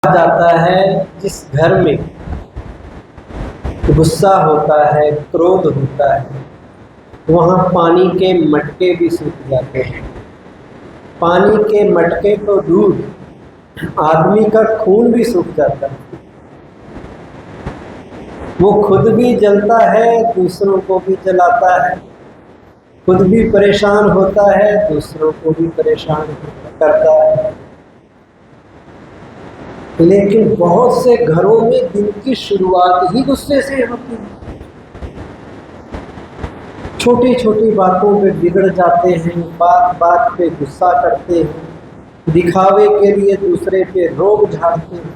जाता है जिस घर में गुस्सा होता है, क्रोध होता है, वहाँ पानी के मटके भी सूख जाते हैं। पानी के मटके तो दूर, आदमी का खून भी सूख जाता है। वो खुद भी जलता है, दूसरों को भी जलाता है, खुद भी परेशान होता है, दूसरों को भी परेशान करता है। लेकिन बहुत से घरों में दिन की शुरुआत ही गुस्से से होती है। छोटी छोटी बातों पे बिगड़ जाते हैं, बात बात पे गुस्सा करते हैं, दिखावे के लिए दूसरे पे रोब झाड़ते हैं,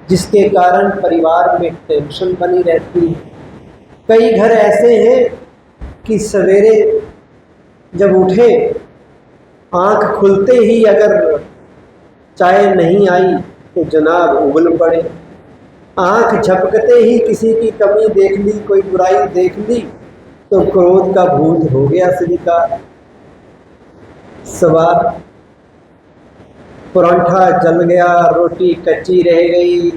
जिसके कारण परिवार में टेंशन बनी रहती है। कई घर ऐसे हैं कि सवेरे जब उठे, आंख खुलते ही अगर चाय नहीं आई तो जनाब उबल पड़े। आंख झपकते ही किसी की कमी देख ली, कोई बुराई देख ली तो क्रोध का भूत हो गया स्वीकार। सवार परांठा जल गया, रोटी कच्ची रह गई,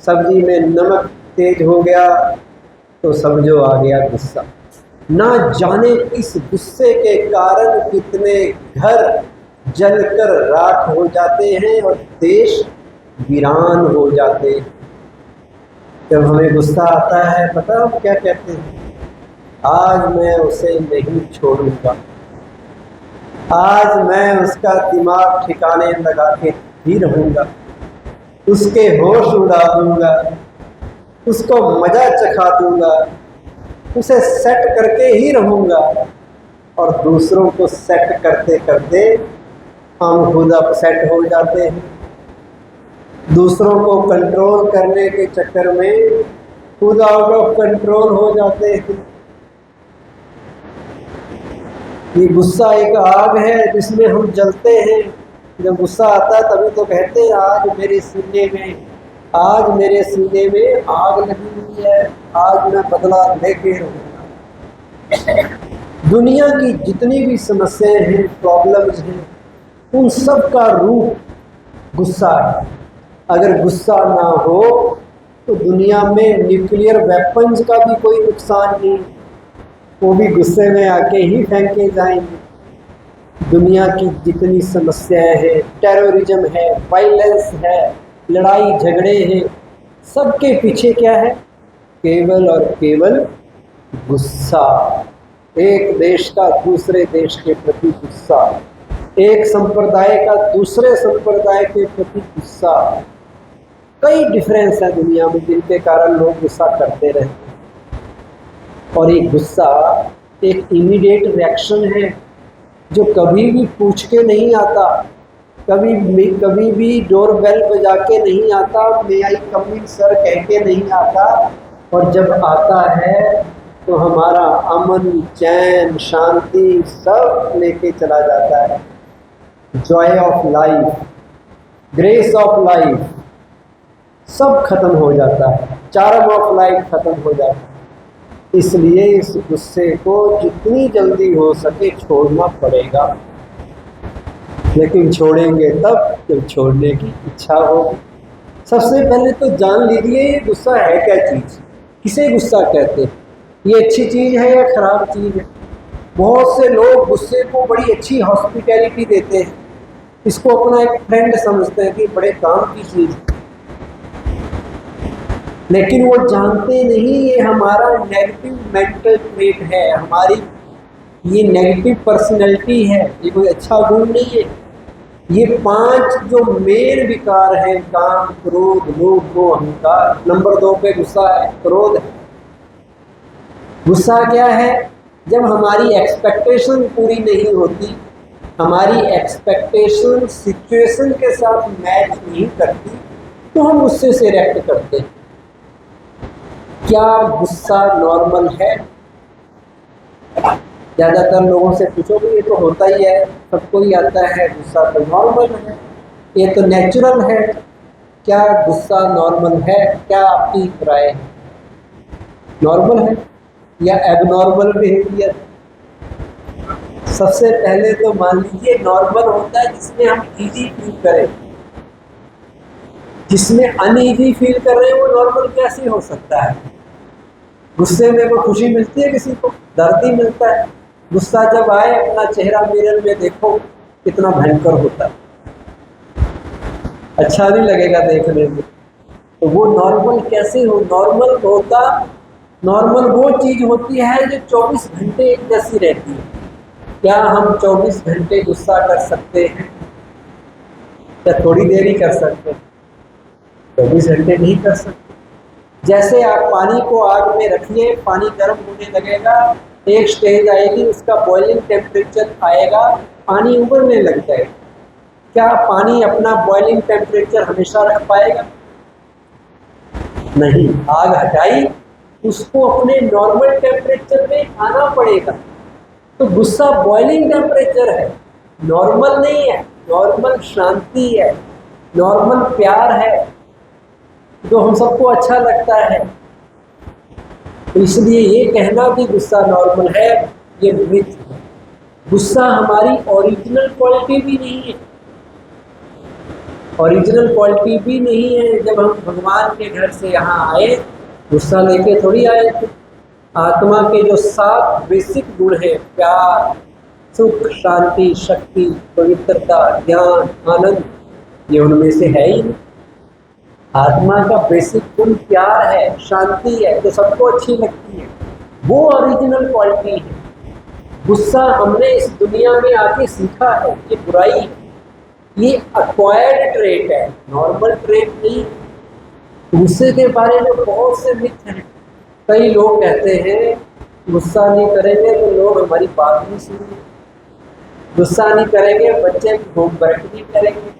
सब्जी में नमक तेज हो गया तो समझो आ गया गुस्सा। ना जाने इस गुस्से के कारण कितने घर जलकर राख हो जाते हैं और देश वीरान हो जाते हैं। जब हमें गुस्सा आता है, पता हम क्या कहते हैं? आज मैं उसे नहीं छोड़ूंगा, आज मैं उसका दिमाग ठिकाने लगा के ही रहूंगा, उसके होश उड़ा दूंगा, उसको मजा चखा दूंगा, उसे सेट करके ही रहूंगा। और दूसरों को सेट करते करते हम खुद अपसेट हो जाते हैं। दूसरों को कंट्रोल करने के चक्कर में खुद आउट ऑफ कंट्रोल हो जाते हैं। ये गुस्सा एक आग है जिसमें हम जलते हैं। जब गुस्सा आता है तभी तो कहते हैं आज मेरे सीने में आग लगी हुई है, आज मैं बदला लेके रहूंगा। दुनिया की जितनी भी समस्याएं हैं, प्रॉब्लम्स हैं, उन सब का रूप गुस्सा है। अगर गुस्सा ना हो तो दुनिया में न्यूक्लियर वेपन्स का भी कोई नुकसान नहीं, वो भी गुस्से में आके ही फेंके जाएंगे। दुनिया की जितनी समस्याएं हैं, टेररिज्म है, वायलेंस है, लड़ाई झगड़े हैं, सबके पीछे क्या है? केवल और केवल गुस्सा। एक देश का दूसरे देश के प्रति गुस्सा, एक संप्रदाय का दूसरे संप्रदाय के प्रति गुस्सा। कई डिफरेंस है दुनिया में जिनके कारण लोग गुस्सा करते रहते हैं। और ये गुस्सा एक इमीडिएट रिएक्शन है जो कभी भी पूछ के नहीं आता, कभी भी डोर बेल बजा के नहीं आता, मे आई कम इन सर कह के नहीं आता। और जब आता है तो हमारा अमन, चैन, शांति सब लेके चला जाता है। Joy of life, grace of life सब खत्म हो जाता है, चार्म ऑफ लाइफ खत्म हो जाता है। इसलिए इस गुस्से को जितनी जल्दी हो सके छोड़ना पड़ेगा। लेकिन छोड़ेंगे तब जब छोड़ने की इच्छा होगी। सबसे पहले तो जान लीजिए ये गुस्सा है क्या चीज़, किसे गुस्सा कहते हैं, ये अच्छी चीज़ है या खराब चीज़ है। बहुत से लोग गुस्से को बड़ी अच्छी हॉस्पिटैलिटी देते हैं, इसको अपना एक फ्रेंड समझते हैं कि बड़े काम की चीज़ है। लेकिन वो जानते नहीं ये हमारा नेगेटिव मेंटल ट्रेट है, हमारी ये नेगेटिव पर्सनैलिटी है, ये कोई अच्छा गुण नहीं है। ये 5 जो मेन विकार हैं, काम, क्रोध, लोभ, मोह, अहंकार। नंबर 2 पे गुस्सा है, क्रोध है। गुस्सा क्या है? जब हमारी एक्सपेक्टेशन पूरी नहीं होती, हमारी एक्सपेक्टेशन सिचुएशन के साथ मैच नहीं करती, तो हम गुस्से से रिएक्ट करते हैं। क्या गुस्सा नॉर्मल है? ज़्यादातर लोगों से पूछोगे ये तो होता ही है, सबको ही आता है, गुस्सा तो नॉर्मल है, ये तो नेचुरल है। क्या गुस्सा नॉर्मल है? क्या आपकी राय है? नॉर्मल है या एबनॉर्मल बिहेवियर? सबसे पहले तो मान लीजिए नॉर्मल होता है जिसमें हम इजी फील करें। जिसमें अनईजी फील कर रहे हैं वो नॉर्मल कैसे हो सकता है? गुस्से में कोई खुशी मिलती है किसी को? दर्द ही मिलता है। गुस्सा जब आए अपना चेहरा मिरर में देखो कितना भयंकर होता है, अच्छा नहीं लगेगा देखने में। तो वो नॉर्मल कैसे हो? नॉर्मल होता, नॉर्मल वो चीज होती है जो 24 घंटे एक जैसी रहती है। क्या हम 24 घंटे गुस्सा कर सकते हैं? या थोड़ी देर ही कर सकते हैं? 24 घंटे नहीं कर सकते। जैसे आप पानी को आग में रखिए, पानी गर्म होने लगेगा, एक स्टेज आएगी, उसका बॉइलिंग टेम्परेचर आएगा, पानी उबलने लग जाएगा। क्या पानी अपना बॉइलिंग टेम्परेचर हमेशा रख पाएगा? नहीं। आग हटाई, उसको अपने नॉर्मल टेम्परेचर में आना पड़ेगा। तो गुस्सा बॉइलिंग टेम्परेचर है, नॉर्मल नहीं है। नॉर्मल शांति है, नॉर्मल प्यार है, जो हम सबको अच्छा लगता है। तो इसलिए ये कहना कि गुस्सा नॉर्मल है, ये मिथ है। गुस्सा हमारी ओरिजिनल क्वालिटी भी नहीं है। ओरिजिनल क्वालिटी भी नहीं है। जब हम भगवान के घर से यहाँ आए, गुस्सा लेके थोड़ी आए थे। आत्मा के जो 7 बेसिक गुण हैं, प्यार, सुख, शांति, शक्ति, पवित्रता, ज्ञान, आनंद, ये उनमें से है ही नहीं। आत्मा का बेसिक गुण प्यार है, शांति है, तो सबको अच्छी लगती है, वो ओरिजिनल क्वालिटी है। गुस्सा हमने इस दुनिया में आके सीखा है, ये बुराई है, ये अक्वायर्ड ट्रेट है, नॉर्मल ट्रेट नहीं। गुस्से के बारे में बहुत से मिथ हैं। कई लोग कहते हैं गुस्सा नहीं करेंगे तो लोग हमारी बात नहीं सुनेंगे, गुस्सा नहीं करेंगे बच्चे होमवर्क नहीं करेंगे,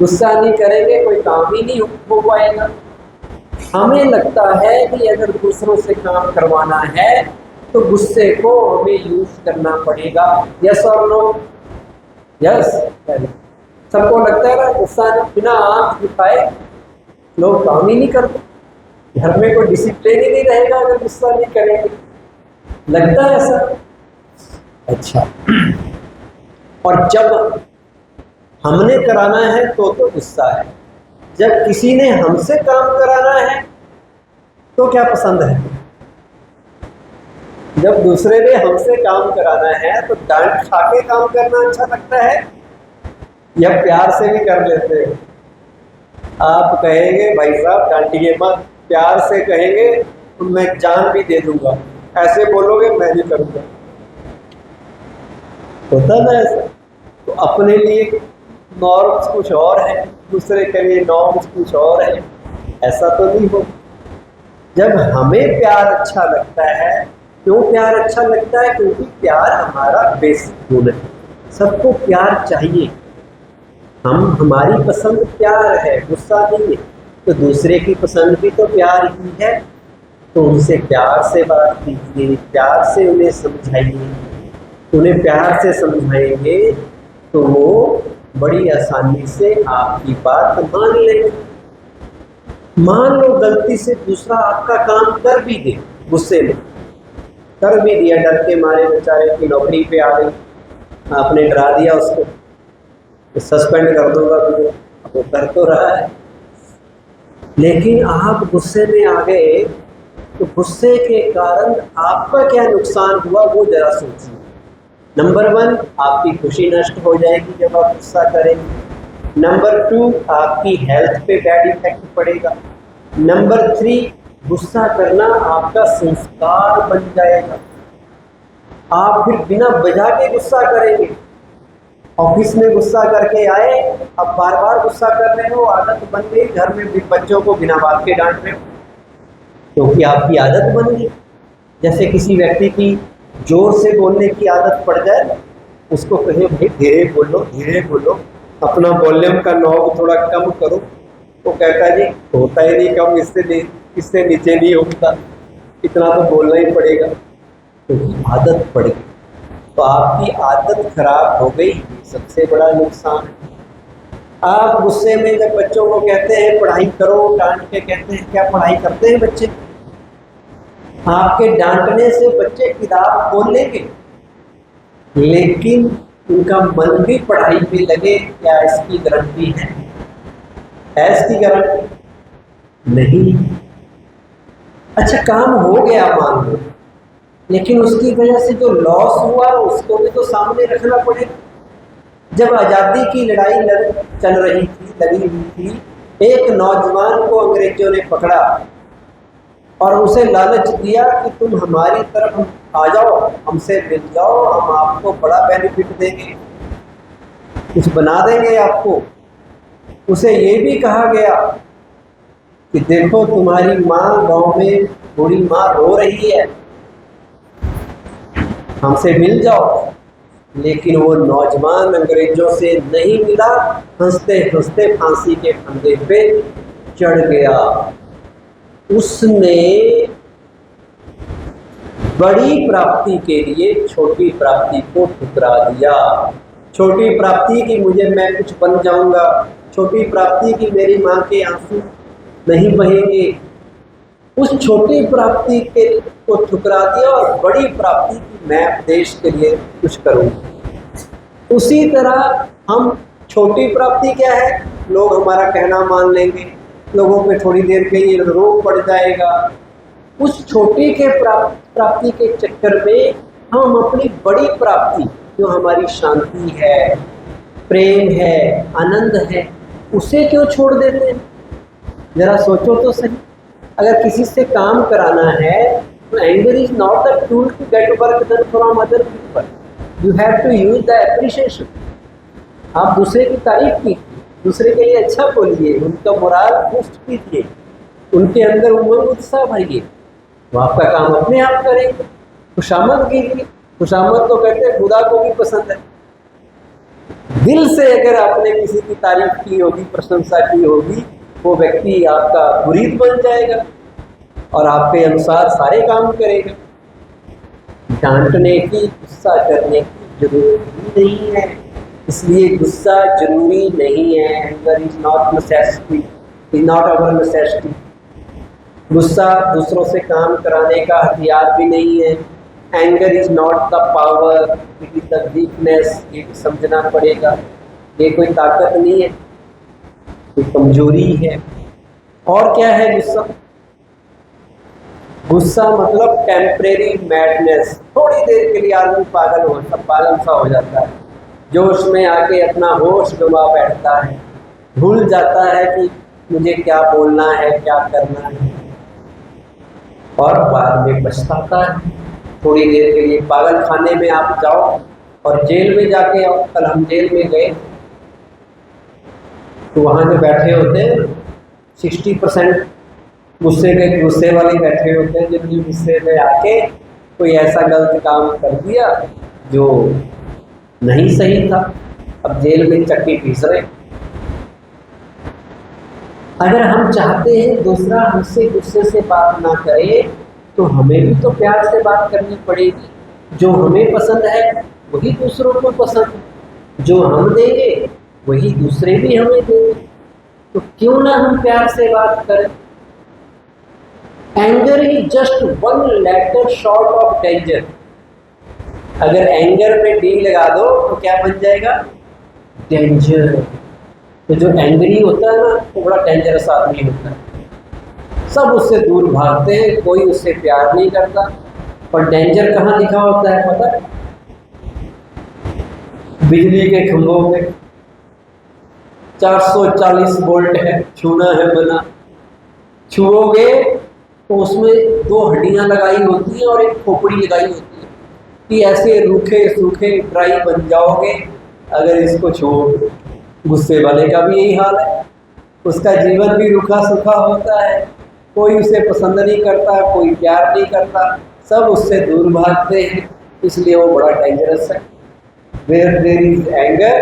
गुस्सा नहीं करेंगे कोई काम ही नहीं हो पाएगा। हमें लगता है कि अगर दूसरों से काम करवाना है तो गुस्से को हमें यूज करना पड़ेगा। यस और नो? यस। सबको लगता है ना गुस्सा बिना आंख दिखाए लोग काम ही नहीं करते। घर में कोई डिसिप्लिन ही नहीं रहेगा अगर गुस्सा नहीं करेंगे, लगता है ऐसा? अच्छा। और जब हमने कराना है तो गुस्सा है, जब किसी ने हमसे काम कराना है तो क्या पसंद है? जब दूसरे ने हमसे काम कराना है तो डांट खा के काम करना अच्छा लगता है या प्यार से भी कर लेते हो? आप कहेंगे भाई साहब डांटिए मत, प्यार से कहेंगे तो मैं जान भी दे दूंगा, ऐसे बोलोगे मैं नहीं करूंगा। होता ना ऐसा? तो अपने लिए नॉर्म्स कुछ और है, दूसरे के लिए नॉर्म्स कुछ और है, ऐसा तो नहीं हो। जब हमें प्यार अच्छा लगता है, क्यों प्यार अच्छा लगता है? क्योंकि प्यार हमारा बेसिक गुण है, सबको प्यार चाहिए। हमारी पसंद प्यार है, गुस्सा नहीं है। तो दूसरे की पसंद भी तो प्यार ही है, तो उनसे प्यार से बात कीजिए, प्यार से उन्हें समझाइए। उन्हें प्यार से समझाएंगे तो वो बड़ी आसानी से आपकी बात मान लेंगे। मान लो गलती से दूसरा आपका काम कर भी दे, गुस्से में कर भी दिया, डर के मारे बेचारे की नौकरी पे आ गई, आपने डरा दिया उसको, सस्पेंड कर दूंगा तुझे, वो कर तो रहा है। लेकिन आप गुस्से में आ गए तो गुस्से के कारण आपका क्या नुकसान हुआ वो जरा सोचिए। नंबर 1, आपकी खुशी नष्ट हो जाएगी जब आप गुस्सा करेंगे। नंबर 2, आपकी हेल्थ पे बैड इफेक्ट पड़ेगा। नंबर 3, गुस्सा करना आपका संस्कार बन जाएगा। आप फिर बिना वजह के गुस्सा करेंगे। ऑफिस में गुस्सा करके आए, अब बार बार गुस्सा कर रहे हो, आदत बन गई। घर में भी बच्चों को बिना बात के डांट रहे हो क्योंकि आपकी आदत बन गई। जैसे किसी व्यक्ति की जोर से बोलने की आदत पड़ जाए, उसको कहे भाई धीरे बोलो, अपना वॉल्यूम का नॉब थोड़ा कम करो, तो कहता जी होता ही नहीं कम, इससे नीचे नहीं होता, इतना तो बोलना ही पड़ेगा। तो आदत पड़ गई, तो आपकी आदत खराब हो गई, सबसे बड़ा नुकसान है। आप गुस्से में जब बच्चों को कहते हैं पढ़ाई करो, डांट के कहते हैं, क्या पढ़ाई करते हैं बच्चे? आपके डांटने से बच्चे किताब खोल लेंगे, लेकिन उनका मन भी पढ़ाई में लगे क्या इसकी गारंटी है? है इसकी गारंटी नहीं। अच्छा काम हो गया मान लो, लेकिन उसकी वजह से जो लॉस हुआ उसको भी तो सामने रखना पड़ेगा। जब आज़ादी की लड़ाई चल रही थी, लगी हुई थी, एक नौजवान को अंग्रेजों ने पकड़ा और उसे लालच दिया कि तुम हमारी तरफ आ जाओ, हमसे मिल जाओ, हम आपको बड़ा बेनिफिट देंगे, कुछ बना देंगे आपको। उसे ये भी कहा गया कि देखो तुम्हारी माँ गांव में बूढ़ी माँ रो रही है, हमसे मिल जाओ। लेकिन वो नौजवान अंग्रेजों से नहीं मिला, हंसते हंसते फांसी के फंदे पे चढ़ गया। उसने बड़ी प्राप्ति के लिए छोटी प्राप्ति को ठुकरा दिया। छोटी प्राप्ति की मैं कुछ बन जाऊंगा, छोटी प्राप्ति की मेरी माँ के आंसू नहीं बहेंगे, उस छोटी प्राप्ति के को ठुकरा दिया और बड़ी प्राप्ति की मैं देश के लिए कुछ करूँगा। उसी तरह हम छोटी प्राप्ति क्या है, लोग हमारा कहना मान लेंगे, लोगों पे थोड़ी देर के लिए रोक पड़ जाएगा। उस छोटी के प्राप्ति के चक्कर में हम अपनी बड़ी प्राप्ति जो हमारी शांति है, प्रेम है, आनंद है, उसे क्यों छोड़ देते हैं? जरा सोचो तो सही। अगर किसी से काम कराना है तो anger is not a tool to get work done from other people, you have to use the appreciation. आप दूसरे की तारीफ कीजिए, दूसरे के लिए अच्छा बोलिए, उनका मोराल बूस्ट कीजिए, उनके अंदर उमंग उत्साह भरिए, वो आपका काम अपने आप करेंगे। खुशामद कीजिए, खुशामद तो कहते हैं खुदा को भी पसंद है। दिल से अगर आपने किसी की तारीफ की होगी, प्रशंसा की होगी, वो व्यक्ति आपका मुरीद बन जाएगा और आपके अनुसार सारे काम करेगा। डांटने की, गुस्सा करने की जरूरत ही नहीं है, इसलिए गुस्सा जरूरी नहीं है। Anger is not necessity, is not our necessity. गुस्सा दूसरों से काम कराने का हथियार भी नहीं है। Anger is not the power, it is the weakness. ये भी समझना पड़ेगा, ये कोई ताकत नहीं है, कोई कमजोरी है। और क्या है गुस्सा? गुस्सा मतलब टेम्परेरी मैडनेस, थोड़ी देर के लिए आदमी पागल सा हो जाता है, जोश में आके अपना होश गंवा बैठता है, भूल जाता है कि मुझे क्या बोलना है, क्या करना है, और बाद में पछताता है। थोड़ी देर के लिए पागल खाने में आप जाओ और जेल में जाके, कल हम जेल में गए तो वहाँ जो बैठे होते हैं 60% गुस्से वाले बैठे होते हैं, जिन्होंने गुस्से में आके कोई ऐसा गलत काम कर दिया जो नहीं सही था, अब जेल में चक्की पीस रहे। अगर हम चाहते हैं दूसरा हमसे गुस्से से बात ना करे तो हमें भी तो प्यार से बात करनी पड़ेगी। जो हमें पसंद है वही दूसरों को पसंद है, जो हम देंगे वही दूसरे भी हमें देंगे, तो क्यों ना हम प्यार से बात करें। Anger is just one letter short of danger. अगर एंगर में डी लगा दो तो क्या बन जाएगा? डेंजर। तो जो एंग्री होता है ना, वो बड़ा डेंजरस आदमी होता है, सब उससे दूर भागते हैं, कोई उससे प्यार नहीं करता। और डेंजर कहाँ लिखा होता है पता है? बिजली के खंभों पे 440 वोल्ट है, छूना है मना, छुओगे तो उसमें 2 हड्डियां लगाई होती हैं और एक खोपड़ी लगाई होती है कि ऐसे रूखे सूखे ड्राई बन जाओगे अगर इसको छुओगे। गुस्से वाले का भी यही हाल है, उसका जीवन भी रूखा सूखा होता है, कोई उसे पसंद नहीं करता, कोई प्यार नहीं करता, सब उससे दूर भागते हैं, इसलिए वो बड़ा डेंजरस है। Where there is anger,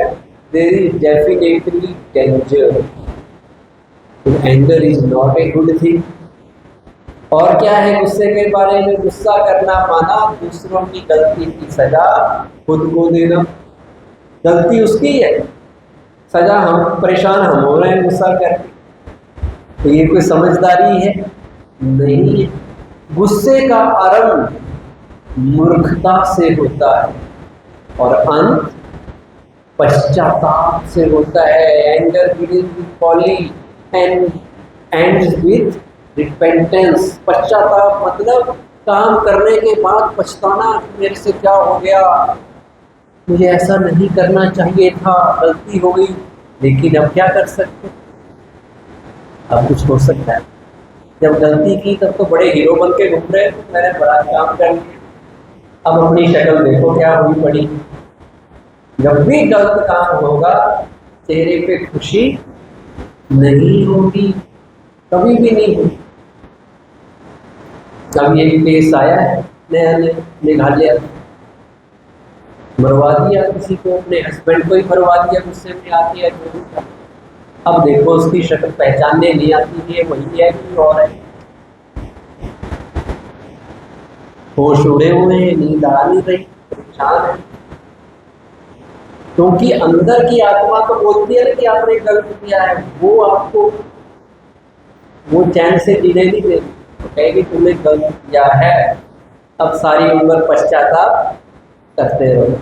there is definitely danger. तो anger is not a good thing. और क्या है गुस्से के बारे में? गुस्सा करना माना दूसरों की गलती की सजा खुद को देना। गलती उसकी है, सजा हम, परेशान हम हो रहे हैं गुस्सा करके, तो ये कोई समझदारी है? नहीं है। गुस्से का आरंभ मूर्खता से होता है और अंत पश्चाताप से होता है। Anger begins with folly and ends with repentance. पश्चाताप मतलब काम करने के बाद पछताना, मेरे से क्या हो गया, मुझे ऐसा नहीं करना चाहिए था, गलती हो गई, लेकिन अब क्या कर सकते, अब कुछ हो सकता है। जब गलती की तब तो बड़े हीरो बन के घूम रहे थे, मैंने बड़ा काम कर लिया, अब अपनी शक्ल देखो क्या हुई पड़ी। जब भी गलत काम होगा चेहरे पे खुशी नहीं होगी, कभी भी नहीं होगी। अब ये केस आया है नया मेघालय, मरवा दिया किसी को, अपने हस्बैंड को ही मरवा दिया गुस्से में आती है। अब देखो उसकी शक्ल पहचानने नहीं आती है, वही है कि और है। होश उड़े हुए हैं, नींद आ नहीं रही, परेशान है, क्योंकि अंदर की आत्मा तो बोलती है कि आपने गलत किया है, वो आपको वो चैन से जीने नहीं देती, तो कहेगी तुमने गलत किया है, अब सारी उम्र पश्चाताप करते रहो।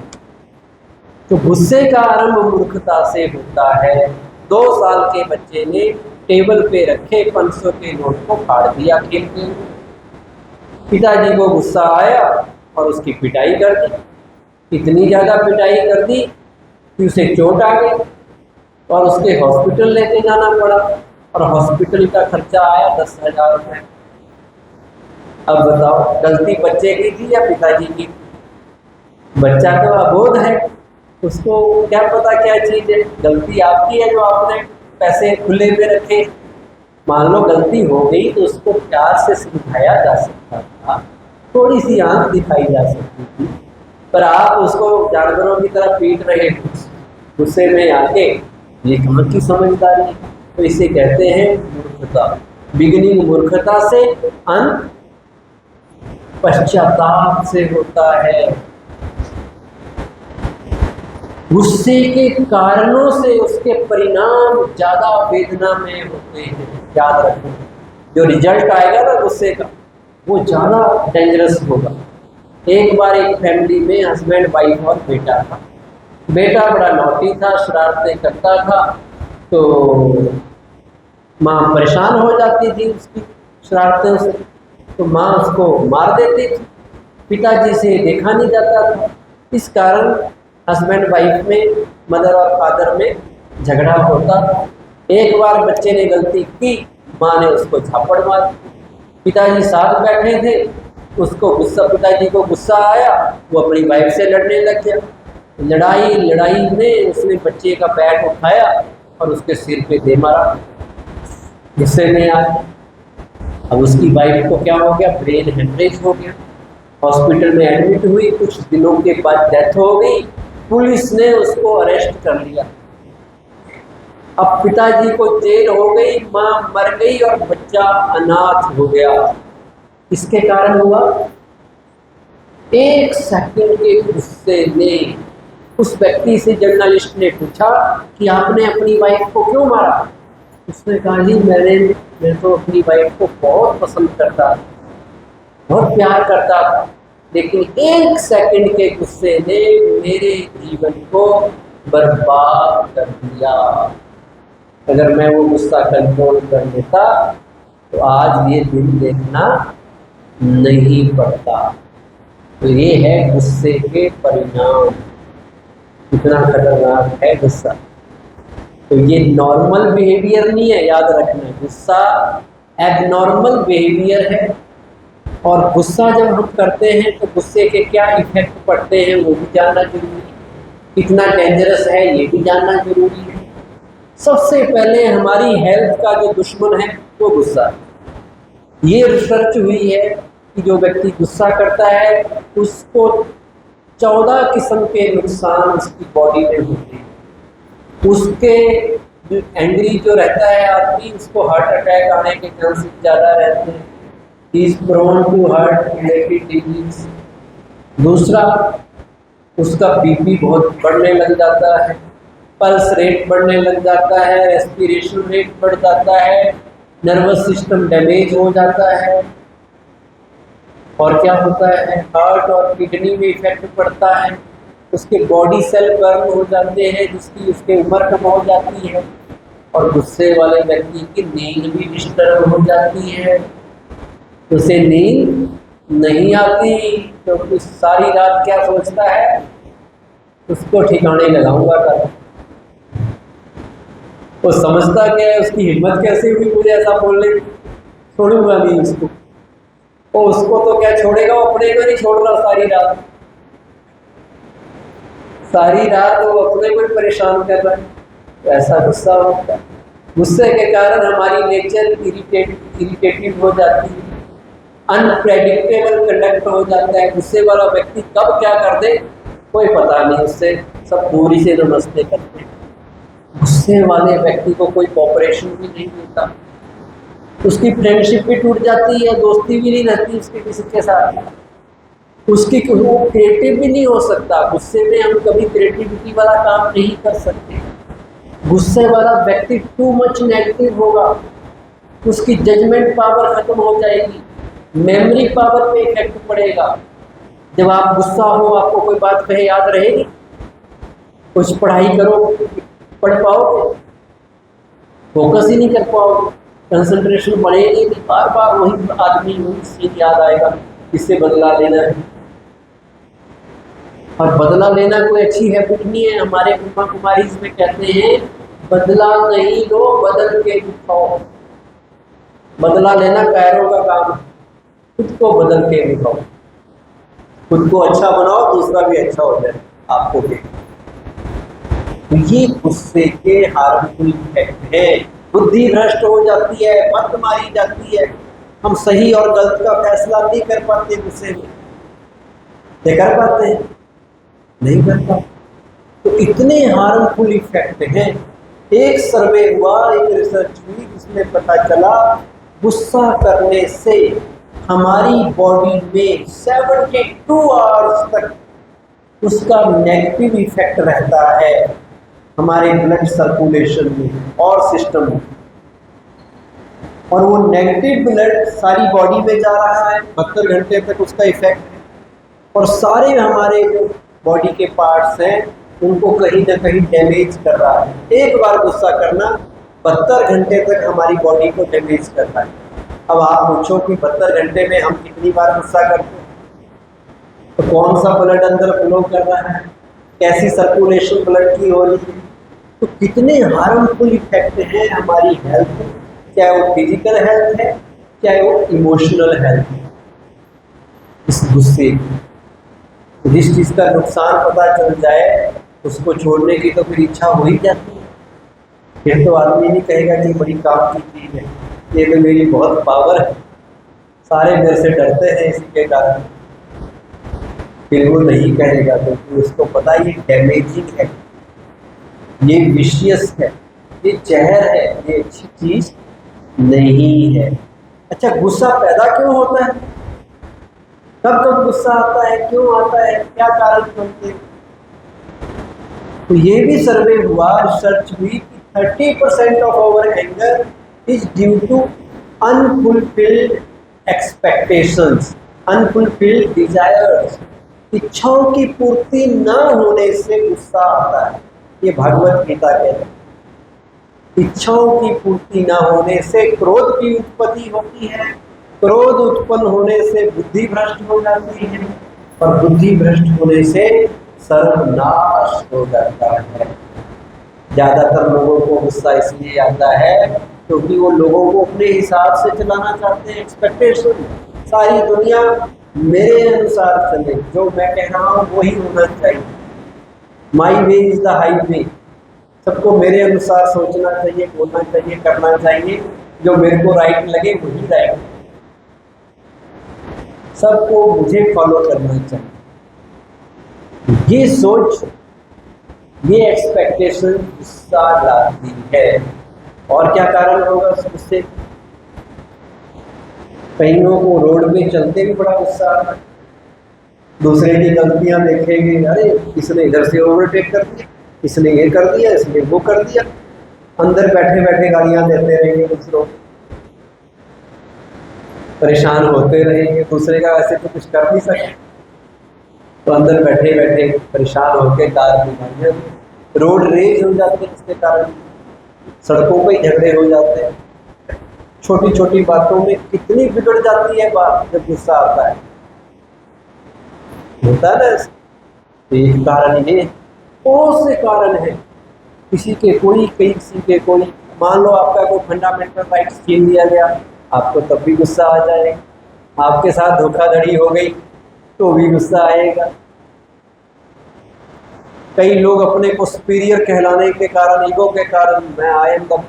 तो गुस्से का आरंभ मूर्खता से होता है। 2 साल के बच्चे ने टेबल पे रखे 500 के नोट को फाड़ दिया खेलते हुए। पिताजी को गुस्सा आया और उसकी पिटाई कर दी। इतनी ज़्यादा पिटाई कर दी कि उसे चोट आ गई और उसके हॉस्पिटल लेके जाना पड़ा, और हॉस्पिटल का खर्चा आया 10,000 रुपये। अब बताओ गलती बच्चे की थी या पिताजी की? बच्चा तो अबोध है, उसको क्या पता क्या चीज़ है। गलती आपकी है जो आपने पैसे खुले में रखे। मान लो गलती हो गई तो उसको प्यार से समझाया जा सकता था, थोड़ी सी आंख दिखाई जा सकती थी, पर आप उसको जानवरों की तरह पीट रहे गुस्से में आके, ये कहाँ की समझदारी है? तो इसे कहते हैं मूर्खता। बिगिनिंग मूर्खता से, अंत पश्चाताप से होता है। गुस्से के कारणों से उसके परिणाम ज्यादा वेदनामय होते हैं। याद रखो, जो रिजल्ट आएगा ना गुस्से का, वो ज्यादा डेंजरस होगा। एक बार एक फैमिली में हस्बैंड वाइफ और बेटा था। बेटा बड़ा नौटी था, शरारतें करता था, तो माँ परेशान हो जाती थी उसकी शरारतों से, तो माँ उसको मार देती थी। पिताजी से देखा नहीं जाता था, इस कारण हस्बैंड वाइफ में, मदर और फादर में झगड़ा होता था। एक बार बच्चे ने गलती की, माँ ने उसको झापड़ मार दी। पिताजी साथ बैठे थे, उसको गुस्सा, पिताजी को गुस्सा आया, वो अपनी वाइफ से लड़ने लग गया। लड़ाई में उसने बच्चे का बैट उठाया और उसके सिर पे दे मारा, गुस्से में आया। अब उसकी वाइफ को क्या हो गया, ब्रेन हेमरेज हो गया, हॉस्पिटल में एडमिट हुई, कुछ दिनों के बाद डेथ हो गई। पुलिस ने उसको अरेस्ट कर लिया। अब पिताजी को जेल हो गई, माँ मर गई और बच्चा अनाथ हो गया। किसके कारण हुआ? 1 सेकंड के गुस्से में। उस व्यक्ति से जर्नलिस्ट ने पूछा कि आपने अपनी वाइफ को क्यों मारा? उसने कहा जी मैं तो अपनी वाइफ को बहुत पसंद करता था, बहुत प्यार करता था, लेकिन 1 सेकंड के गुस्से ने मेरे जीवन को बर्बाद कर दिया। अगर मैं वो गुस्सा कंट्रोल कर लेता तो आज ये दिन देखना नहीं पड़ता। तो ये है गुस्से के परिणाम, कितना खतरनाक है गुस्सा। तो ये नॉर्मल बिहेवियर नहीं है, याद रखना, गुस्सा एबनॉर्मल बिहेवियर है। और गुस्सा जब हम करते हैं तो गुस्से के क्या इफेक्ट पड़ते हैं वो भी जानना जरूरी है, कितना डेंजरस है ये भी जानना जरूरी है। सबसे पहले हमारी हेल्थ का जो दुश्मन है वो गुस्सा है। ये रिसर्च हुई है कि जो व्यक्ति गुस्सा करता है उसको 14 किस्म के नुकसान उसकी बॉडी में होते हैं। उसके जो एंग्री जो रहता है आदमी, उसको हार्ट अटैक आने के चांसेस ज़्यादा रहते हैं। Is prone to heart related disease. दूसरा, उसका बीपी बहुत बढ़ने लग जाता है, पल्स रेट बढ़ने लग जाता है, रेस्पिरेशन रेट बढ़ जाता है, नर्वस सिस्टम डैमेज हो जाता है। और क्या होता है, हार्ट और किडनी में इफेक्ट पड़ता है, उसके बॉडी सेल बर्न हो जाते हैं जिसकी उसके उम्र कम हो जाती है। और गुस्से वाले व्यक्ति की नींद भी डिस्टर्ब हो जाती है, उसे नींद नहीं आती, क्योंकि सारी रात क्या सोचता है, उसको ठिकाने लगाऊंगा कल। वो समझता क्या है, उसकी हिम्मत कैसे हुई मुझे ऐसा बोलने की, छोड़ूंगा नहीं उसको। वो उसको तो क्या छोड़ेगा, वो अपने को नहीं छोड़ रहा सारी रात। सारी रात वो अपने को ही परेशान कर रहा है, तो ऐसा गुस्सा होता है। गुस्से के कारण हमारी नेचर इरिटेटिव हो जाती है, अनप्रेडिक्टेबल कंडक्ट हो जाता है। गुस्से वाला व्यक्ति कब क्या कर दे कोई पता नहीं, उससे सब दूरी से नमस्ते करते हैं। गुस्से वाले व्यक्ति को कोई कोऑपरेशन भी नहीं देता, उसकी फ्रेंडशिप भी टूट जाती है, दोस्ती भी नहीं रहती उसके किसी के साथ, उसकी वो क्रिएटिव भी नहीं हो सकता। गुस्से में हम कभी क्रिएटिविटी वाला काम नहीं कर सकते। गुस्से वाला व्यक्ति टू मच नेगेटिव होगा, उसकी जजमेंट पावर खत्म हो जाएगी, मेमोरी पावर पे इफेक्ट पड़ेगा। जब आप गुस्सा हो, आपको कोई बात कहे याद रहेगी, कुछ पढ़ाई करो पढ़ पाओगे, फोकस ही नहीं कर पाओगे, कंसंट्रेशन बढ़ेगी नहीं, बार बार वही आदमी वही चीज याद आएगा, इससे बदला लेना है। और बदला लेना कोई अच्छी हैबिट नहीं है। हमारे ब्रह्मा कुमारी इसमें कहते हैं बदला नहीं लो, बदल के दिखाओ। बदला लेना कायरों का काम है, खुद को बदल के दिखाओ, खुद को अच्छा बनाओ, दूसरा भी अच्छा हो जाए आपको भी। तो ये गुस्से के हार्मफुल इफेक्ट है। बुद्धि भ्रष्ट हो जाती है, मत मारी जाती है, हम सही और गलत का फैसला नहीं कर पाते गुस्से में। कर पाते हैं? नहीं कर पाते। तो इतने हार्मफुल इफेक्ट हैं। एक सर्वे हुआ, एक रिसर्च हुई, जिसमें पता चला गुस्सा करने से हमारी बॉडी में 72 आवर्स तक उसका नेगेटिव इफेक्ट रहता है हमारे ब्लड सर्कुलेशन में और सिस्टम में। और वो नेगेटिव ब्लड सारी बॉडी में जा रहा है, 72 घंटे तक उसका इफेक्ट है। और सारे हमारे जो बॉडी के पार्ट्स हैं उनको कहीं ना कहीं डैमेज कर रहा है। एक बार गुस्सा करना 72 घंटे तक हमारी बॉडी को डैमेज करता है। अब आप पूछो कि 72 घंटे में हम कितनी बार गुस्सा करते हैं, तो कौन सा ब्लड अंदर फ्लो कर रहा है, कैसी सर्कुलेशन ब्लड की हो रही है, तो कितने हार्मफुल इफेक्ट हैं हमारी हेल्थ, चाहे वो फिजिकल हेल्थ है चाहे वो इमोशनल हेल्थ है। इस गुस्से की जिस चीज़ का नुकसान पता चल जाए उसको छोड़ने की तो फिर इच्छा हो ही जाती है। फिर तो आदमी नहीं कहेगा कि बड़ी काम की चीज़ है, ये तो मेरी बहुत पावर है, सारे मेरे से डरते हैं इसी के कारण। फिर वो नहीं कहेगा क्योंकि उसको पता ये डैमेजिंग है, ये विशियस है, ये जहर है, ये अच्छी चीज़ नहीं है। अच्छा, गुस्सा पैदा क्यों होता है, कब कब गुस्सा आता है, क्यों आता है, क्या कारण होते हैं? तो ये भी सर्वे हुआ, रिसर्च हुई कि 30% of our anger is due to unfulfilled expectations, unfulfilled desires. इच्छाओं की पूर्ति न होने से गुस्सा आता है, ये भगवत गीता कहती है। इच्छाओं की पूर्ति न होने से क्रोध की उत्पत्ति होती है, क्रोध उत्पन्न होने से बुद्धि भ्रष्ट हो जाती है, और बुद्धि भ्रष्ट होने से सर्वनाश हो जाता है। ज्यादातर लोगों को गुस्सा इसलिए आता है क्योंकि वो लोगों को अपने हिसाब से चलाना चाहते हैं, एक्सपेक्टेशन। सारी दुनिया मेरे अनुसार चले, जो मैं कह रहा हूँ वही होना चाहिए, माई वे इज द हाई वे। सबको मेरे अनुसार सोचना चाहिए, बोलना चाहिए, करना चाहिए, जो मेरे को राइट लगे वही राइट, सबको मुझे फॉलो करना चाहिए। ये सोच, ये एक्सपेक्टेशन गुस्सा लाती है। और क्या कारण होगा उससे? कईयों को रोड में चलते भी बड़ा गुस्सा आता है, दूसरे की गलतियां देखेंगे, अरे इसने इधर से ओवरटेक कर दिया, इसने ये कर दिया, इसने वो कर दिया, अंदर बैठे बैठे गालियां देते रहेंगे दूसरों, परेशान होते रहेंगे। दूसरे का वैसे तो कुछ कर नहीं सकते, तो अंदर बैठे बैठे परेशान होकर कार की गालियां, रोड रेज हो जाते हैं इसके कारण। सड़कों पे ही झगड़े हो जाते हैं, छोटी छोटी बातों में कितनी बिगड़ जाती है बात जब गुस्सा आता है। होता है ना, एक कारण ये, बहुत से कारण है, किसी के कोई किसी के कोई। मान लो आपका कोई फंडामेंटल राइट्स छीन लिया गया, आपको तब भी गुस्सा आ जाएगा। आपके साथ धोखाधड़ी हो गई तो भी गुस्सा आएगा। कई लोग अपने को सुपीरियर कहलाने के कारण, ईगो के कारण, मैं आई एम द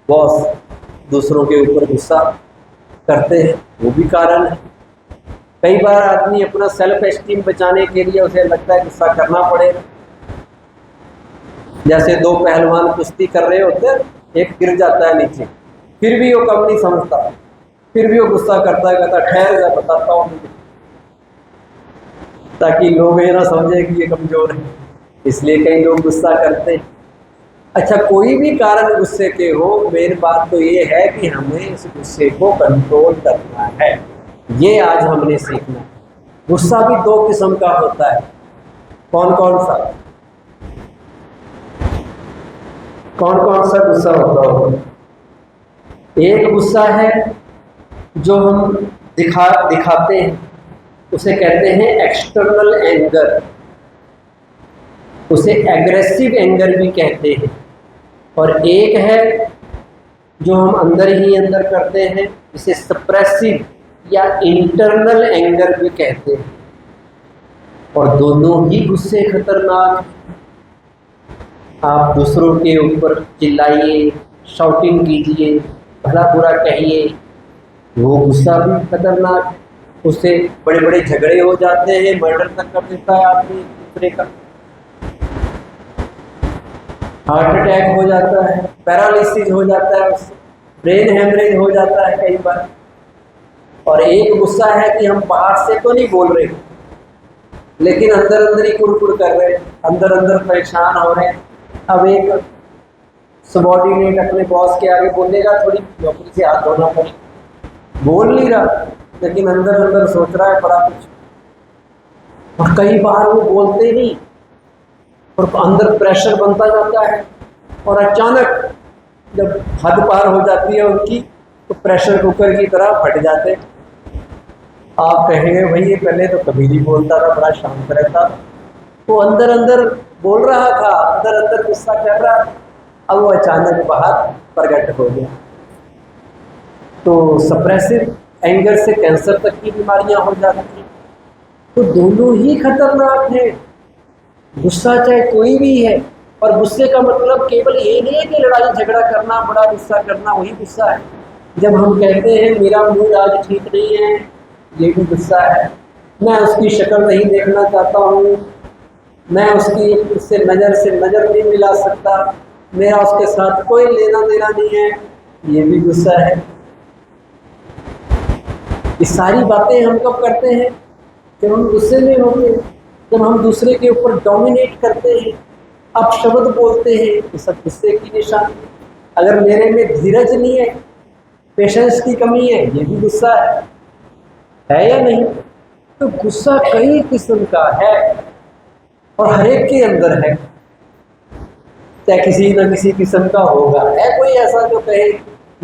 बॉस, दूसरों के ऊपर गुस्सा करते हैं, वो भी कारण है। कई बार आदमी अपना सेल्फ एस्टीम बचाने के लिए उसे लगता है गुस्सा करना पड़ेगा। जैसे दो पहलवान कुश्ती कर रहे होते हैं, एक गिर जाता है नीचे, फिर भी वो कम नहीं समझता, फिर भी वो गुस्सा करता है, कहता ठहर जा बताता हूँ मुझे, ताकि लोग ये ना समझे कि ये कमजोर है। इसलिए कई लोग गुस्सा करते हैं। अच्छा, कोई भी कारण गुस्से के हो, मेन बात तो ये है कि हमें इस गुस्से को कंट्रोल करना है। ये आज हमने सीखना है। गुस्सा भी दो किस्म का होता है। कौन कौन सा? कौन कौन सा गुस्सा होता होगा? एक गुस्सा है जो हम दिखाते हैं, उसे कहते हैं एक्सटर्नल एंगर, उसे एग्रेसिव एंगर भी कहते हैं। और एक है जो हम अंदर ही अंदर करते हैं, जिसे सप्रेसिव या इंटरनल एंगर भी कहते हैं। और दोनों ही गुस्से खतरनाक हैं। आप दूसरों के ऊपर चिल्लाइए, शाउटिंग कीजिए, भला बुरा कहिए, वो गुस्सा भी खतरनाक है। उससे बड़े बड़े झगड़े हो जाते हैं, मर्डर तक कर देता है आदमी एक दूसरे का, हार्ट अटैक हो जाता है, पैरालिसिस हो जाता है, उससे ब्रेन हेमरेज हो जाता है कई बार। और एक गुस्सा है कि हम बाहर से तो नहीं बोल रहे, लेकिन अंदर अंदर ही कुड़कुड़ कर रहे हैं, अंदर अंदर परेशान हो रहे हैं। अब एक सबॉर्डिनेट अपने बॉस के आगे बोलेगा, थोड़ी नौकरी से हाथ धोना पड़े, बोल नहीं रहा लेकिन अंदर अंदर सोच रहा है बड़ा कुछ। और कई बार वो बोलते नहीं और अंदर प्रेशर बनता जाता है, और अचानक जब हद पार हो जाती है उनकी, तो प्रेशर कुकर की तरह फट जाते। आप कहेंगे भाई ये पहले तो कभी नहीं बोलता था, बड़ा शांत रहता, वो अंदर अंदर बोल रहा था, अंदर अंदर गुस्सा कर रहा, अब वो अचानक बाहर प्रकट हो गया। तो सप्रेसिव एंगर से कैंसर तक की बीमारियां हो जाती हैं। तो दोनों ही खतरनाक है। गुस्सा चाहे कोई भी है, और गुस्से का मतलब केवल ये नहीं है कि लड़ाई झगड़ा करना, बड़ा गुस्सा करना, वही गुस्सा है। जब हम कहते हैं मेरा मूड आज ठीक नहीं है, ये भी गुस्सा है। मैं उसकी शक्ल नहीं देखना चाहता हूँ, मैं उससे नज़र से नज़र नहीं मिला सकता, मेरा उसके साथ कोई लेना देना नहीं है, ये भी गुस्सा है। ये सारी बातें हम कब करते हैं? जब हम गुस्से में होते हैं, जब हम दूसरे के ऊपर डोमिनेट करते हैं, अपशब्द बोलते हैं, ये सब गुस्से की निशानी। अगर मेरे में धीरज नहीं है, पेशेंस की कमी है, ये भी गुस्सा है या नहीं? तो गुस्सा कई किस्म का है और हर एक के अंदर है, चाहे किसी न किसी किस्म का होगा। है कोई ऐसा जो कहे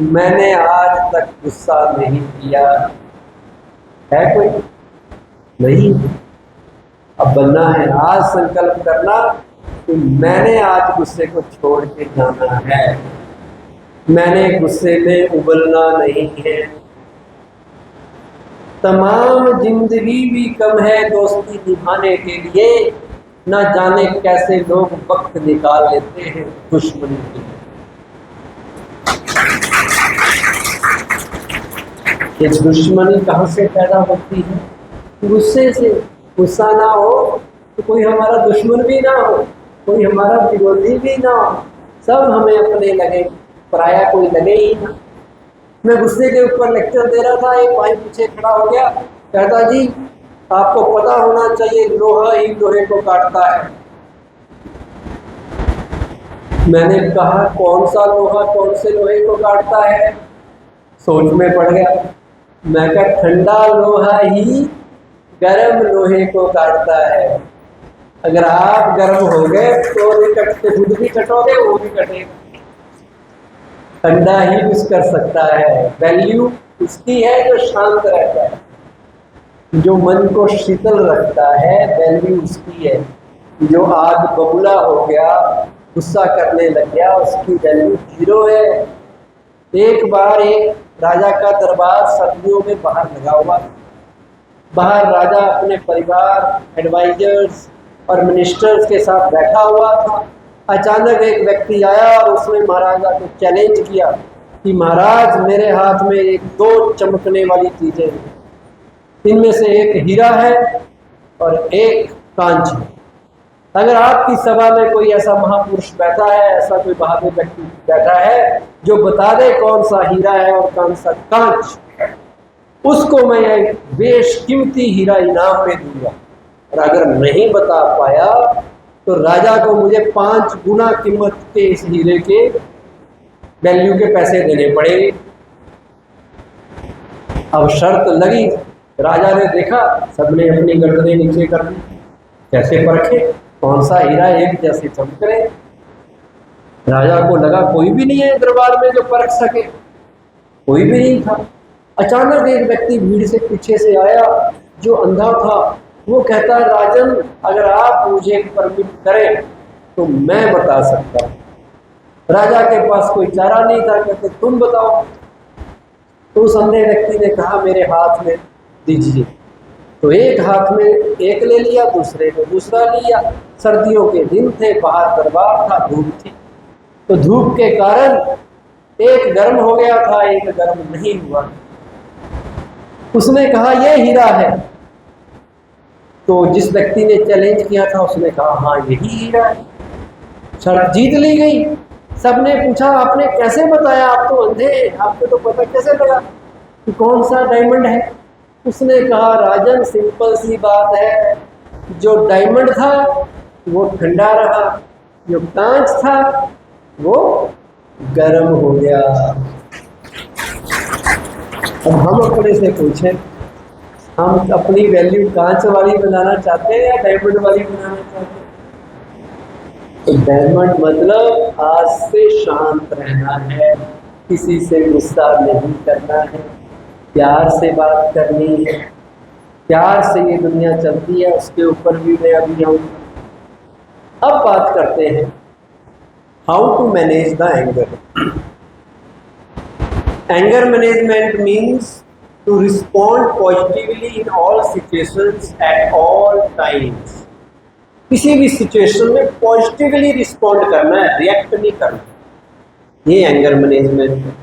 मैंने आज तक गुस्सा नहीं किया? है कोई? नहीं। अब बनना है, आज संकल्प करना कि मैंने आज गुस्से को छोड़ के जाना है, मैंने गुस्से में उबलना नहीं है। तमाम जिंदगी भी कम है दोस्ती निभाने के लिए, ना जाने कैसे लोग वक्त निकाल लेते हैं दुश्मनी के लिए। ये दुश्मनी कहाँ से पैदा होती है? गुस्से से। गुस्सा ना हो तो कोई हमारा दुश्मन भी ना हो, कोई हमारा विरोधी भी ना हो, सब हमें अपने लगे, पराया कोई लगे ही ना। मैं गुस्से के ऊपर लेक्चर दे रहा था, एक भाई पीछे खड़ा हो गया, कहता जी आपको पता होना चाहिए लोहा ही लोहे को काटता है। मैंने कहा कौन सा लोहा कौन से लोहे को काटता है? सोच में पड़ गया। मैं कहा ठंडा लोहा ही गर्म लोहे को काटता है। अगर आप गर्म हो गए तो भी कटते, खुद भी कटोगे, वो भी कटेगा। ठंडा ही कुछ कर सकता है। वैल्यू उसकी है जो शांत रहता है, जो मन को शीतल रखता है। वैल्यू उसकी है। जो आग बबूला हो गया, गुस्सा करने लग गया, उसकी वैल्यू जीरो है। एक बार एक राजा का दरबार सर्दियों में बाहर लगा हुआ। बाहर राजा अपने परिवार, एडवाइजर्स और मिनिस्टर्स के साथ बैठा हुआ था। अचानक एक व्यक्ति आया और उसने महाराजा को चैलेंज किया कि महाराज, मेरे हाथ में एक दो चमकने वाली चीजें हैं, इनमें से एक हीरा है और एक कांच है। अगर आपकी सभा में कोई ऐसा महापुरुष बैठा है, ऐसा कोई बहादुर व्यक्ति बैठा है जो बता दे कौन सा हीरा है और कौन सा कांच, उसको मैं एक बेशकीमती हीरा इनाम में दूंगा। और अगर नहीं बता पाया तो राजा को मुझे 5 गुना कीमत के इस हीरे के वैल्यू के पैसे देने पड़ेंगे। अब शर्त लगी। राजा ने देखा, सबने अपनी गर्दनें नीचे कर दी। कैसे परखे कौन सा हीरा एक जैसे चमक रहे। राजा को लगा कोई भी नहीं है दरबार में जो परख सके, कोई भी नहीं था। अचानक एक व्यक्ति भीड़ से पीछे से आया जो अंधा था। वो कहता, राजन, अगर आप मुझे परमिट करें तो मैं बता सकता हूँ। राजा के पास कोई चारा नहीं था। कहते, तुम बताओ। तो उस अंधे व्यक्ति ने कहा, मेरे हाथ में दीजिए। तो एक हाथ में एक ले लिया, दूसरे में दूसरा लिया। सर्दियों के दिन थे, बाहर दरबार था, धूप थी। तो धूप के कारण एक गर्म हो गया था, एक गर्म नहीं हुआ। उसने कहा, यह हीरा है। तो जिस व्यक्ति ने चैलेंज किया था उसने कहा, हाँ यही हीरा है। शर्त जीत ली गई। सबने पूछा, आपने कैसे बताया, आप तो अंधे हैं, आपको तो पता कैसे लगा कि कौन सा डायमंड है? उसने कहा, राजन, सिंपल सी बात है, जो डायमंड था वो ठंडा रहा, जो कांच था वो गर्म हो गया। अब हम अपने से पूछें, हम अपनी वैल्यू कांच वाली बनाना चाहते हैं या डायमंड वाली बनाना चाहते हैं? तो डायमंड मतलब आज से शांत रहना है, किसी से गुस्सा नहीं करना है, प्यार से बात करनी है। प्यार से ये दुनिया चलती है, उसके ऊपर भी मैं अभी आऊंगा। अब बात करते हैं how to manage the anger. Anger management means to respond positively in all situations at all times। किसी भी सिचुएशन में पॉजिटिवली रिस्पॉन्ड करना है, रिएक्ट नहीं करना। ये एंगर मैनेजमेंट है।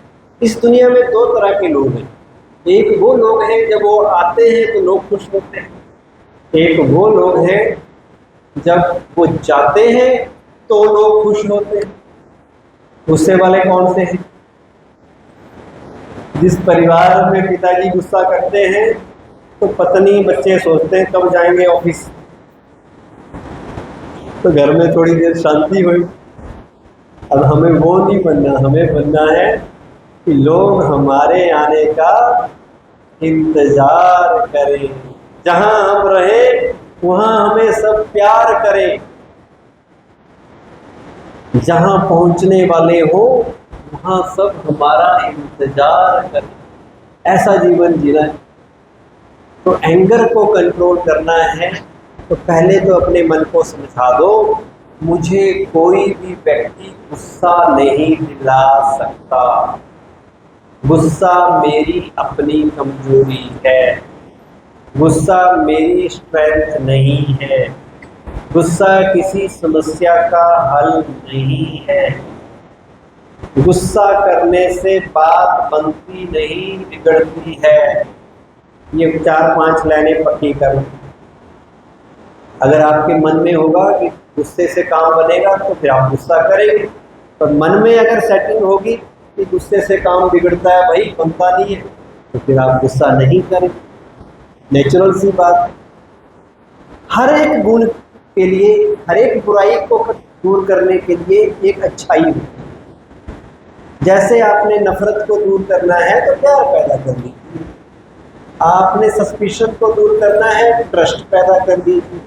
इस दुनिया में 2 तरह के लोग हैं। एक वो लोग हैं जब वो आते हैं तो लोग खुश होते हैं, एक वो लोग हैं जब वो जाते हैं तो लोग खुश होते हैं। गुस्से वाले कौन से हैं? जिस परिवार में पिताजी गुस्सा करते हैं तो पत्नी बच्चे सोचते हैं कब जाएंगे ऑफिस, तो घर में थोड़ी देर शांति हुई। अब हमें वो नहीं बनना, हमें बनना है कि लोग हमारे आने का इंतजार करें, जहां हम रहें वहां हमें सब प्यार करें, जहां पहुंचने वाले हो वहां सब हमारा इंतजार करें। ऐसा जीवन जीना है। तो एंगर को कंट्रोल करना है तो पहले तो अपने मन को समझा दो, मुझे कोई भी व्यक्ति गुस्सा नहीं दिला सकता। गुस्सा मेरी अपनी कमजोरी है, गुस्सा मेरी स्ट्रेंथ नहीं है, गुस्सा किसी समस्या का हल नहीं है। गुस्सा करने से बात बनती नहीं, बिगड़ती है। ये 4-5 लाइनें पक्की करो। अगर आपके मन में होगा कि गुस्से से काम बनेगा तो फिर आप गुस्सा करेंगे, और मन में अगर सेटिंग होगी कि गुस्से से काम बिगड़ता है, भाई बनता नहीं है, तो फिर आप गुस्सा नहीं करेंगे। नेचुरल सी बात। हर एक गुण के लिए, हर एक बुराई को दूर करने के लिए एक अच्छाई होती है। जैसे आपने नफरत को दूर करना है तो प्यार पैदा कर दीजिए, आपने सस्पिशन को दूर करना है तो ट्रस्ट पैदा कर दीजिए,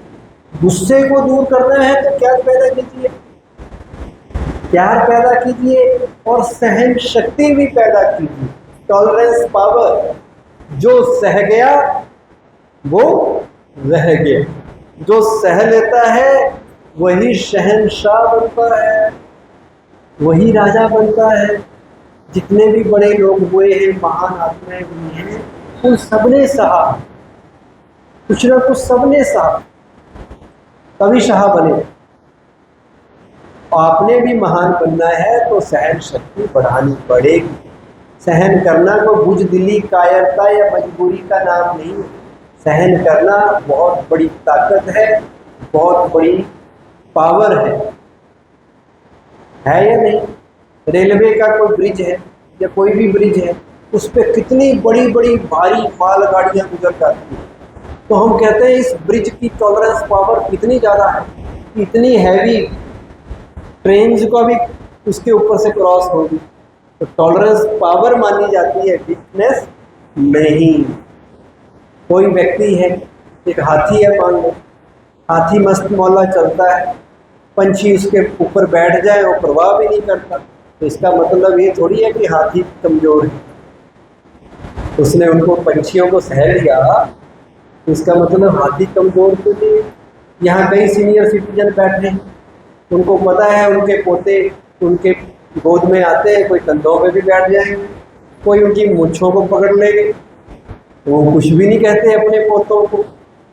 गुस्से को दूर करना है तो क्या पैदा कीजिए, प्यार पैदा कीजिए और सहन शक्ति भी पैदा कीजिए। टॉलरेंस पावर, जो सह गया वो रह गया। जो सह लेता है वही शहंशाह बनता है, वही राजा बनता है। जितने भी बड़े लोग हुए हैं, महान आत्माएं हुई हैं, उन सबने सहा, कुछ ना कुछ सबने सहा, तभी शाह बने। आपने भी महान बनना है तो सहन शक्ति बढ़ानी पड़ेगी। सहन करना कोई बुजदिली, कायरता या मजबूरी का नाम नहीं है। सहन करना बहुत बड़ी ताकत है, बहुत बड़ी पावर है या नहीं? रेलवे का कोई ब्रिज है या कोई भी ब्रिज है, उस पर कितनी बड़ी बड़ी भारी माल गाड़ियां गुजर जाती हैं, तो हम कहते हैं इस ब्रिज की टॉलरेंस पावर कितनी ज़्यादा है, इतनी हैवी ट्रेन का भी उसके ऊपर से क्रॉस होगी। तो टॉलरेंस पावर मानी जाती है, वीकनेस नहीं। कोई व्यक्ति है, एक हाथी है मान लो, हाथी मस्त मौला चलता है, पंछी उसके ऊपर बैठ जाए वो परवाह भी नहीं करता, तो इसका मतलब ये थोड़ी है कि हाथी कमज़ोर है। उसने उनको पंछियों को सह लिया, तो इसका मतलब हाथी कमज़ोर तो नहीं। यहाँ कई सीनियर सिटीजन बैठे हैं, उनको पता है उनके पोते उनके गोद में आते हैं, कोई कंधों पे भी बैठ जाएंगे, कोई उनकी मूंछों को पकड़ लेंगे, तो वो कुछ भी नहीं कहते अपने पोतों को।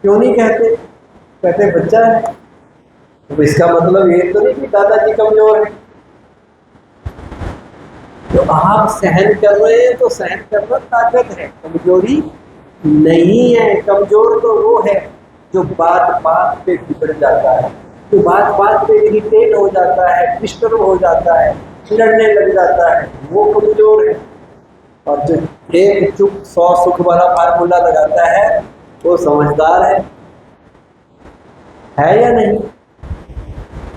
क्यों नहीं कहते? कहते बच्चा है। तो इसका मतलब ये तो नहीं कि दादाजी कमजोर है। तो आप सहन कर रहे हैं तो सहन करना ताकत है, कमजोरी नहीं है। कमजोर तो वो है जो बात बात पे बिगड़ जाता है, जो बात बात पे इरिटेट हो जाता है, डिस्टर्ब हो जाता है, लड़ने लग जाता है, वो कमजोर है। और जो एक चुप 100 सुख वाला फार्मूला लगाता है वो समझदार है या नहीं?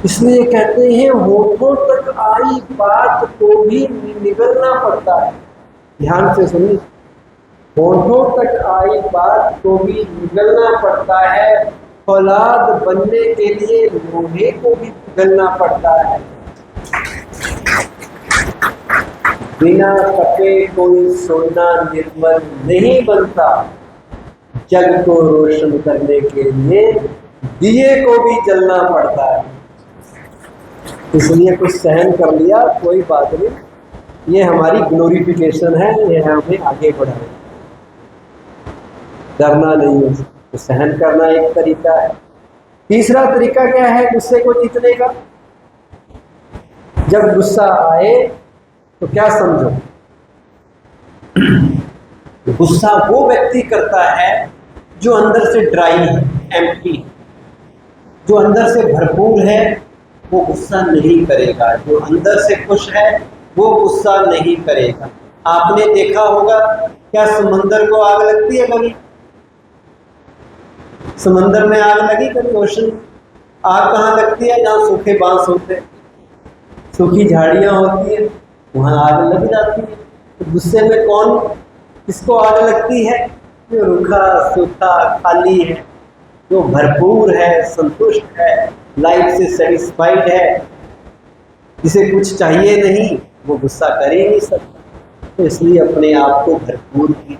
इसलिए कहते हैं होठों तक आई बात को भी निगलना पड़ता है। ध्यान से सुनिए, होठों तक आई बात को भी निगलना पड़ता है। औलाद बनने के लिए लोहे को भी पिघलना पड़ता है। बिना तपे कोई सोना निर्मल नहीं बनता। जग को रोशन करने के लिए दिए को भी जलना पड़ता है। इसलिए कुछ सहन कर लिया कोई बात नहीं, ये हमारी ग्लोरिफिकेशन है, ये हमें आगे बढ़ाए, डरना नहीं है। तो सहन करना एक तरीका है। तीसरा तरीका क्या है गुस्से को जीतने का? जब गुस्सा आए तो क्या समझो, गुस्सा वो व्यक्ति करता है जो अंदर से ड्राई है, एम्प्टी, जो अंदर से भरपूर है वो गुस्सा नहीं करेगा। जो अंदर से खुश है वो गुस्सा नहीं करेगा। आपने देखा होगा, क्या समंदर को आग लगती है कभी? समंदर में आग लगी कभी? ओशन आग कहाँ लगती है? जहाँ सूखे बांस होते हैं, सूखी झाड़ियाँ होती है, वहाँ आग लग जाती है। तो गुस्से में कौन किसको आग लगती है? जो रूखा सूखा खाली है, जो भरपूर है, संतुष्ट है, लाइफ से सेटिस्फाइड है, जिसे कुछ चाहिए नहीं, वो गुस्सा कर ही नहीं सकता। तो इसलिए अपने आप को भरपूर कीजिए।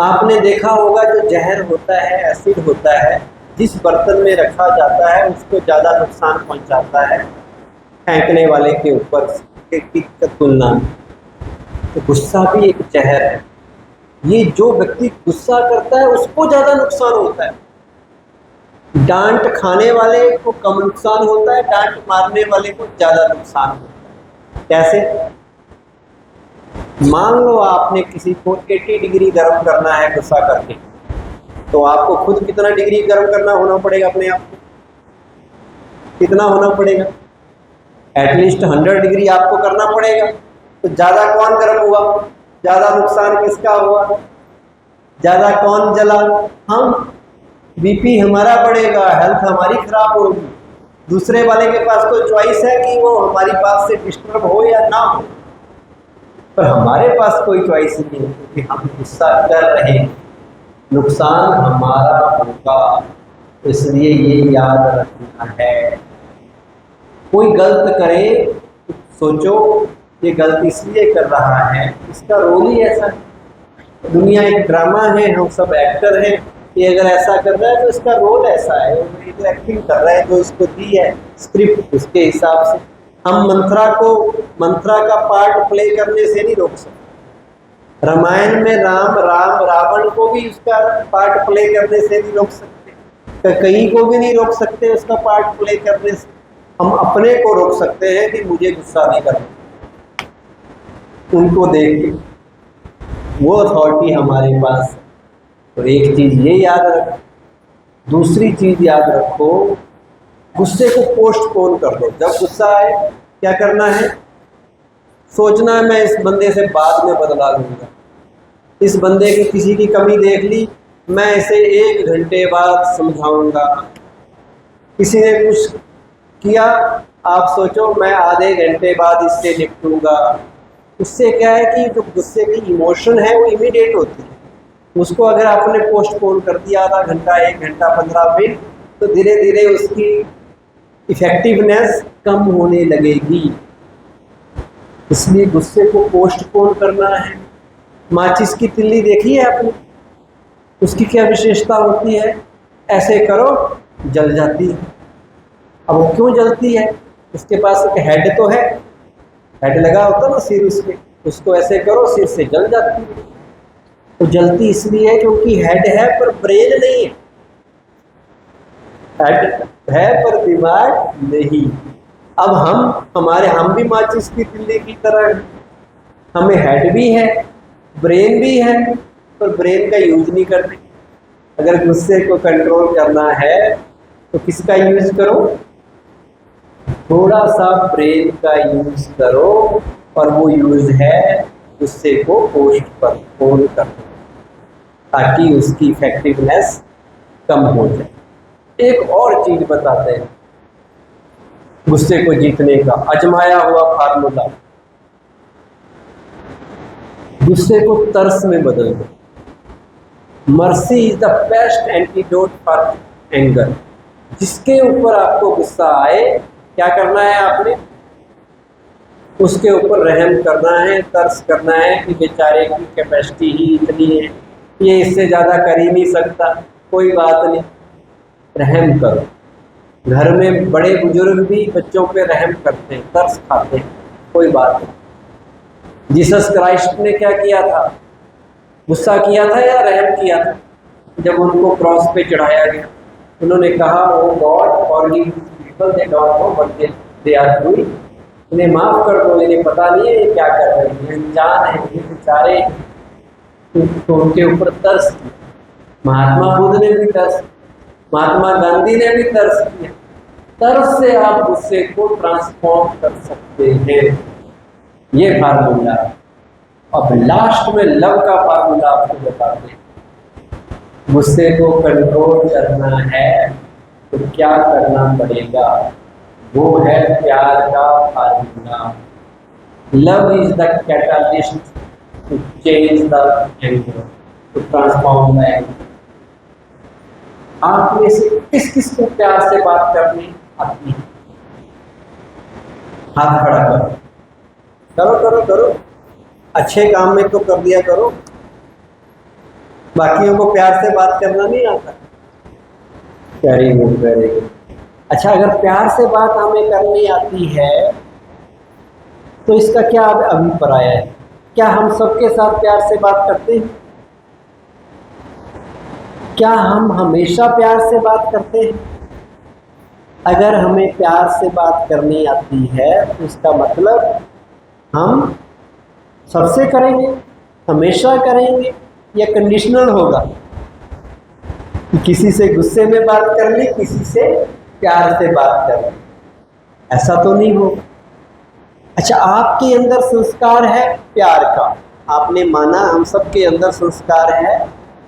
आपने देखा होगा जो जहर होता है, एसिड होता है, जिस बर्तन में रखा जाता है उसको ज़्यादा नुकसान पहुंचाता है फेंकने वाले के ऊपर की तुलना में। तो गुस्सा भी एक जहर है। ये जो व्यक्ति गुस्सा करता है उसको ज़्यादा नुकसान होता है। डांट खाने वाले को कम नुकसान होता है, डांट मारने वाले को ज़्यादा नुकसान होता है। कैसे? मान लो आपने किसी को 80 डिग्री गर्म करना है गुस्सा करके, तो आपको खुद कितना डिग्री गर्म करना होना पड़ेगा? अपने आप को कितना होना पड़ेगा? एटलीस्ट 100 डिग्री आपको करना पड़ेगा। तो ज़्यादा कौन गर्म हुआ? ज़्यादा नुकसान किसका हुआ? ज़्यादा कौन जला? हम। बीपी हमारा बढ़ेगा, हेल्थ हमारी खराब होगी। दूसरे वाले के पास कोई चॉइस है कि वो हमारी बात से डिस्टर्ब हो या ना हो, पर हमारे पास कोई चॉइस नहीं है, क्योंकि हम गुस्सा कर रहे हैं, नुकसान हमारा होगा। इसलिए ये याद रखना है। कोई गलत करे तो सोचो ये गलत इसलिए कर रहा है, इसका रोल ही ऐसा है। दुनिया एक ड्रामा है, हम सब एक्टर हैं। ये अगर ऐसा कर रहा है तो इसका रोल ऐसा है, ये जो एक्टिंग कर रहा है, जो इसको दी है स्क्रिप्ट, उसके हिसाब से। हम मंत्रा का पार्ट प्ले करने से नहीं रोक सकते। रामायण में राम रावण को भी उसका पार्ट प्ले करने से नहीं रोक सकते, कहीं को भी नहीं रोक सकते उसका पार्ट प्ले करने से। हम अपने को रोक सकते हैं कि मुझे गुस्सा नहीं करना, उनको देख के, वो अथॉरिटी हमारे पास है। तो एक चीज ये याद रखो। दूसरी चीज याद रखो, गुस्से को पोस्टपोन कर दो। जब गुस्सा आए क्या करना है? सोचना है मैं इस बंदे से बाद में बदला लूंगा। इस बंदे की किसी की कमी देख ली, मैं इसे 1 घंटे बाद समझाऊंगा। किसी ने कुछ किया, आप सोचो मैं आधे घंटे बाद इससे निपटूंगा। उससे क्या है कि जो गुस्से की इमोशन है वो इमीडिएट होती है। उसको अगर आपने पोस्टपोन कर दिया आधा घंटा, 1 घंटा, 15 मिनट, तो धीरे धीरे उसकी इफेक्टिवनेस कम होने लगेगी। इसलिए गुस्से को पोस्टपोन करना है। माचिस की तिल्ली देखी है आपने? उसकी क्या विशेषता होती है? ऐसे करो जल जाती है। अब वो क्यों जलती है? उसके पास एक हेड तो है, हेड लगा होता ना सिर उसके, उसको ऐसे करो सिर से जल जाती है। तो जलती इसलिए है क्योंकि हेड है पर ब्रेन नहीं है, हेड है पर दिमाग नहीं। अब हम भी माचिस की तिल्ली की तरह हैं। हमें हेड भी है, ब्रेन भी है, पर ब्रेन का यूज नहीं करते। अगर गुस्से को कंट्रोल करना है तो किसका यूज करो? थोड़ा सा ब्रेन का यूज करो, और वो यूज है गुस्से को पोस्टपोन करना, ताकि उसकी इफेक्टिवनेस कम हो जाए। एक और चीज बताते हैं गुस्से को जीतने का आजमाया हुआ फार्मूला। गुस्से को तरस में बदल दो। Mercy is the best antidote for anger. जिसके ऊपर आपको गुस्सा आए, क्या करना है आपने? उसके ऊपर रहम करना है, तरस करना है कि बेचारे की कैपेसिटी ही इतनी है, ये इससे ज़्यादा कर ही नहीं सकता, कोई बात नहीं, रहम करो। घर में बड़े बुजुर्ग भी बच्चों पे रहम करते हैं, तरस खाते हैं, कोई बात नहीं। जीसस क्राइस्ट ने क्या किया था? गुस्सा किया था या रहम किया था? जब उनको क्रॉस पे चढ़ाया गया, उन्होंने कहा oh God forgive people, they don't know what they are doing. इन्हें माफ कर दो, इन्हें पता नहीं है ये क्या कर रहे हैं, अनजान है ये बेचारे। तो उनके ऊपर तरस किया। महात्मा बुद्ध ने भी तरस, महात्मा गांधी ने भी तरस किया। तरस से आप गुस्से को ट्रांसफॉर्म कर सकते हैं, ये फार्मूला। अब लास्ट में लव का फार्मूला आपको बताते हैं। गुस्से को कंट्रोल करना है तो क्या करना पड़ेगा? वो है प्यार का formula. Love is the catalyst to change the anger, to transform the anger. आप में से किस किस को प्यार से बात करनी आती है? हाथ खड़ा करो, करो करो करो। अच्छे काम में तो कर दिया करो, बाकियों को प्यार से बात करना नहीं आता। Very good, very good. अच्छा, अगर प्यार से बात हमें करनी आती है तो इसका क्या अभिप्राय है? क्या हम सबके साथ प्यार से बात करते हैं? क्या हम हमेशा प्यार से बात करते हैं? अगर हमें प्यार से बात करनी आती है तो इसका मतलब हम सबसे करेंगे, हमेशा करेंगे, या कंडीशनल होगा कि किसी से गुस्से में बात कर ली, किसी से प्यार से बात कर ली? ऐसा तो नहीं होगा। अच्छा, आपके अंदर संस्कार है प्यार का, आपने माना हम सबके अंदर संस्कार है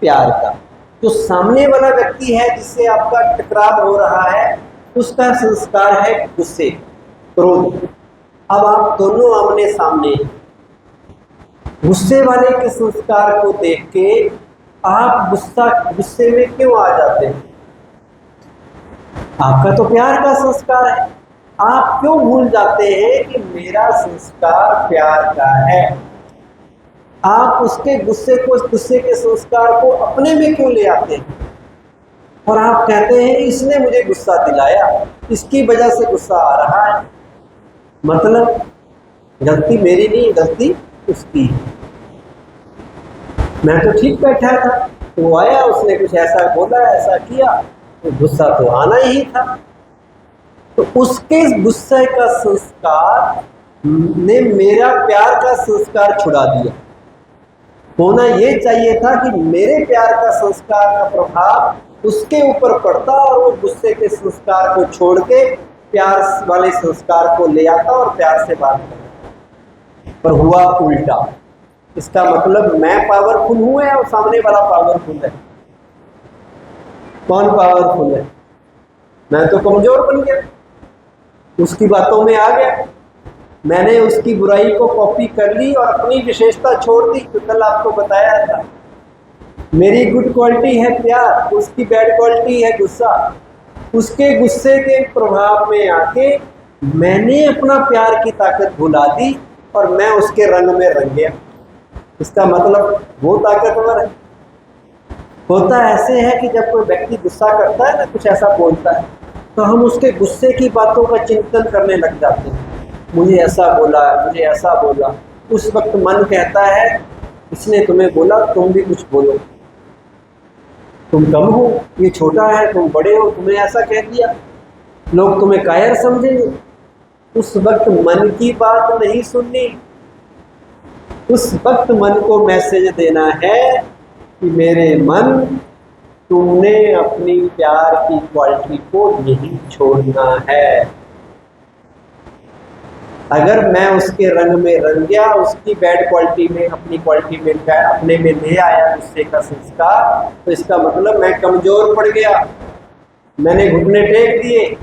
प्यार का। जो सामने वाला व्यक्ति है जिससे आपका टकराव हो रहा है, उसका संस्कार है गुस्से, क्रोध। अब आप दोनों आमने सामने, गुस्से वाले के संस्कार को देख के आप गुस्से में क्यों आ जाते हैं? आपका तो प्यार का संस्कार है, आप क्यों भूल जाते हैं कि मेरा संस्कार प्यार का है? आप उसके गुस्से के संस्कार को अपने में क्यों ले आते हैं? और आप कहते हैं इसने मुझे गुस्सा दिलाया, इसकी वजह से गुस्सा आ रहा है। मतलब गलती मेरी नहीं, गलती उसकी है। मैं तो ठीक बैठा था, तो वो आया, उसने कुछ ऐसा बोला, ऐसा किया, तो गुस्सा तो आना ही था। तो उसके गुस्से का संस्कार ने मेरा प्यार का संस्कार छुड़ा दिया। होना ये चाहिए था कि मेरे प्यार का संस्कार का प्रभाव उसके ऊपर पड़ता और वो गुस्से के संस्कार को छोड़ के प्यार वाले संस्कार को ले आता और प्यार से बात करता। पर हुआ उल्टा। इसका मतलब मैं पावरफुल हूं है और सामने वाला पावरफुल है। कौन पावरफुल है? मैं तो कमजोर बन गया, उसकी बातों में आ गया। मैंने उसकी बुराई को कॉपी कर ली और अपनी विशेषता छोड़ दी। तो कल आपको बताया था, मेरी गुड क्वालिटी है प्यार, उसकी बैड क्वालिटी है गुस्सा। उसके गुस्से के प्रभाव में आके मैंने अपना प्यार की ताकत भुला दी और मैं उसके रंग में रंग गया। इसका मतलब वो ताकतवर है। होता ऐसे है कि जब कोई व्यक्ति गुस्सा करता है ना, कुछ ऐसा बोलता है, तो हम उसके गुस्से की बातों का चिंतन करने लग जाते हैं। मुझे ऐसा बोला, मुझे ऐसा बोला। उस वक्त मन कहता है इसने तुम्हें बोला, तुम भी कुछ बोलो। तुम कम हो, ये छोटा है, तुम बड़े हो, तुम्हें ऐसा कह दिया, लोग तुम्हें कायर समझेंगे। उस वक्त मन की बात नहीं सुननी। उस वक्त मन को मैसेज देना है कि मेरे मन, तुमने अपनी प्यार की क्वालिटी को यही छोड़ना है। अगर मैं उसके रंग में रंग गया, उसकी बैड क्वालिटी में अपनी क्वालिटी में अपने में ले आया गुस्से का संस्कार, तो इसका मतलब मैं कमजोर पड़ गया, मैंने घुटने टेक दिए।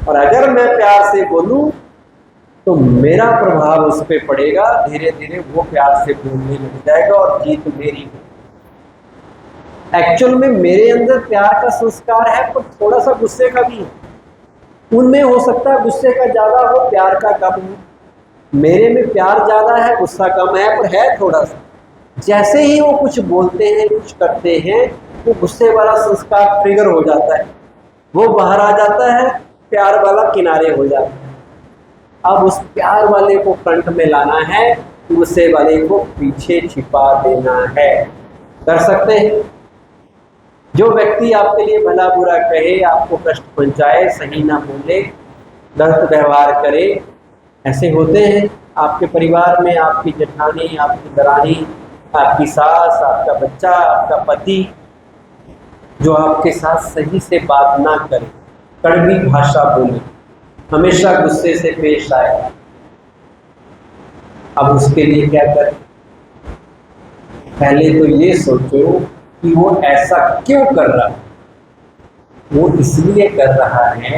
और अगर मैं प्यार से बोलूं तो मेरा प्रभाव उस पर पड़ेगा, धीरे धीरे वो प्यार से बोलने लग जाएगा और जीत मेरी होगी। एक्चुअल में मेरे अंदर प्यार का संस्कार है, पर थोड़ा सा गुस्से का भी है। उनमें हो सकता है गुस्से का ज्यादा हो, प्यार का कम हो। मेरे में प्यार ज्यादा है, गुस्सा कम है, पर है थोड़ा सा। जैसे ही वो कुछ बोलते हैं, कुछ करते हैं, वो गुस्से वाला संस्कार ट्रिगर हो जाता है, वो बाहर आ जाता है, प्यार वाला किनारे हो जाता है। अब उस प्यार वाले को फ्रंट में लाना है, गुस्से वाले को पीछे छिपा देना है। कर सकते हैं? जो व्यक्ति आपके लिए भला बुरा कहे, आपको कष्ट पहुंचाए, सही ना बोले, गलत व्यवहार करे, ऐसे होते हैं आपके परिवार में। आपकी जेठानी, आपकी दरानी, आपकी सास, आपका बच्चा, आपका पति, जो आपके साथ सही से बात ना करे, कड़वी भाषा बोले, हमेशा गुस्से से पेश आए। अब उसके लिए क्या करें? पहले तो ये सोचो कि वो ऐसा क्यों कर रहा है। वो इसलिए कर रहा है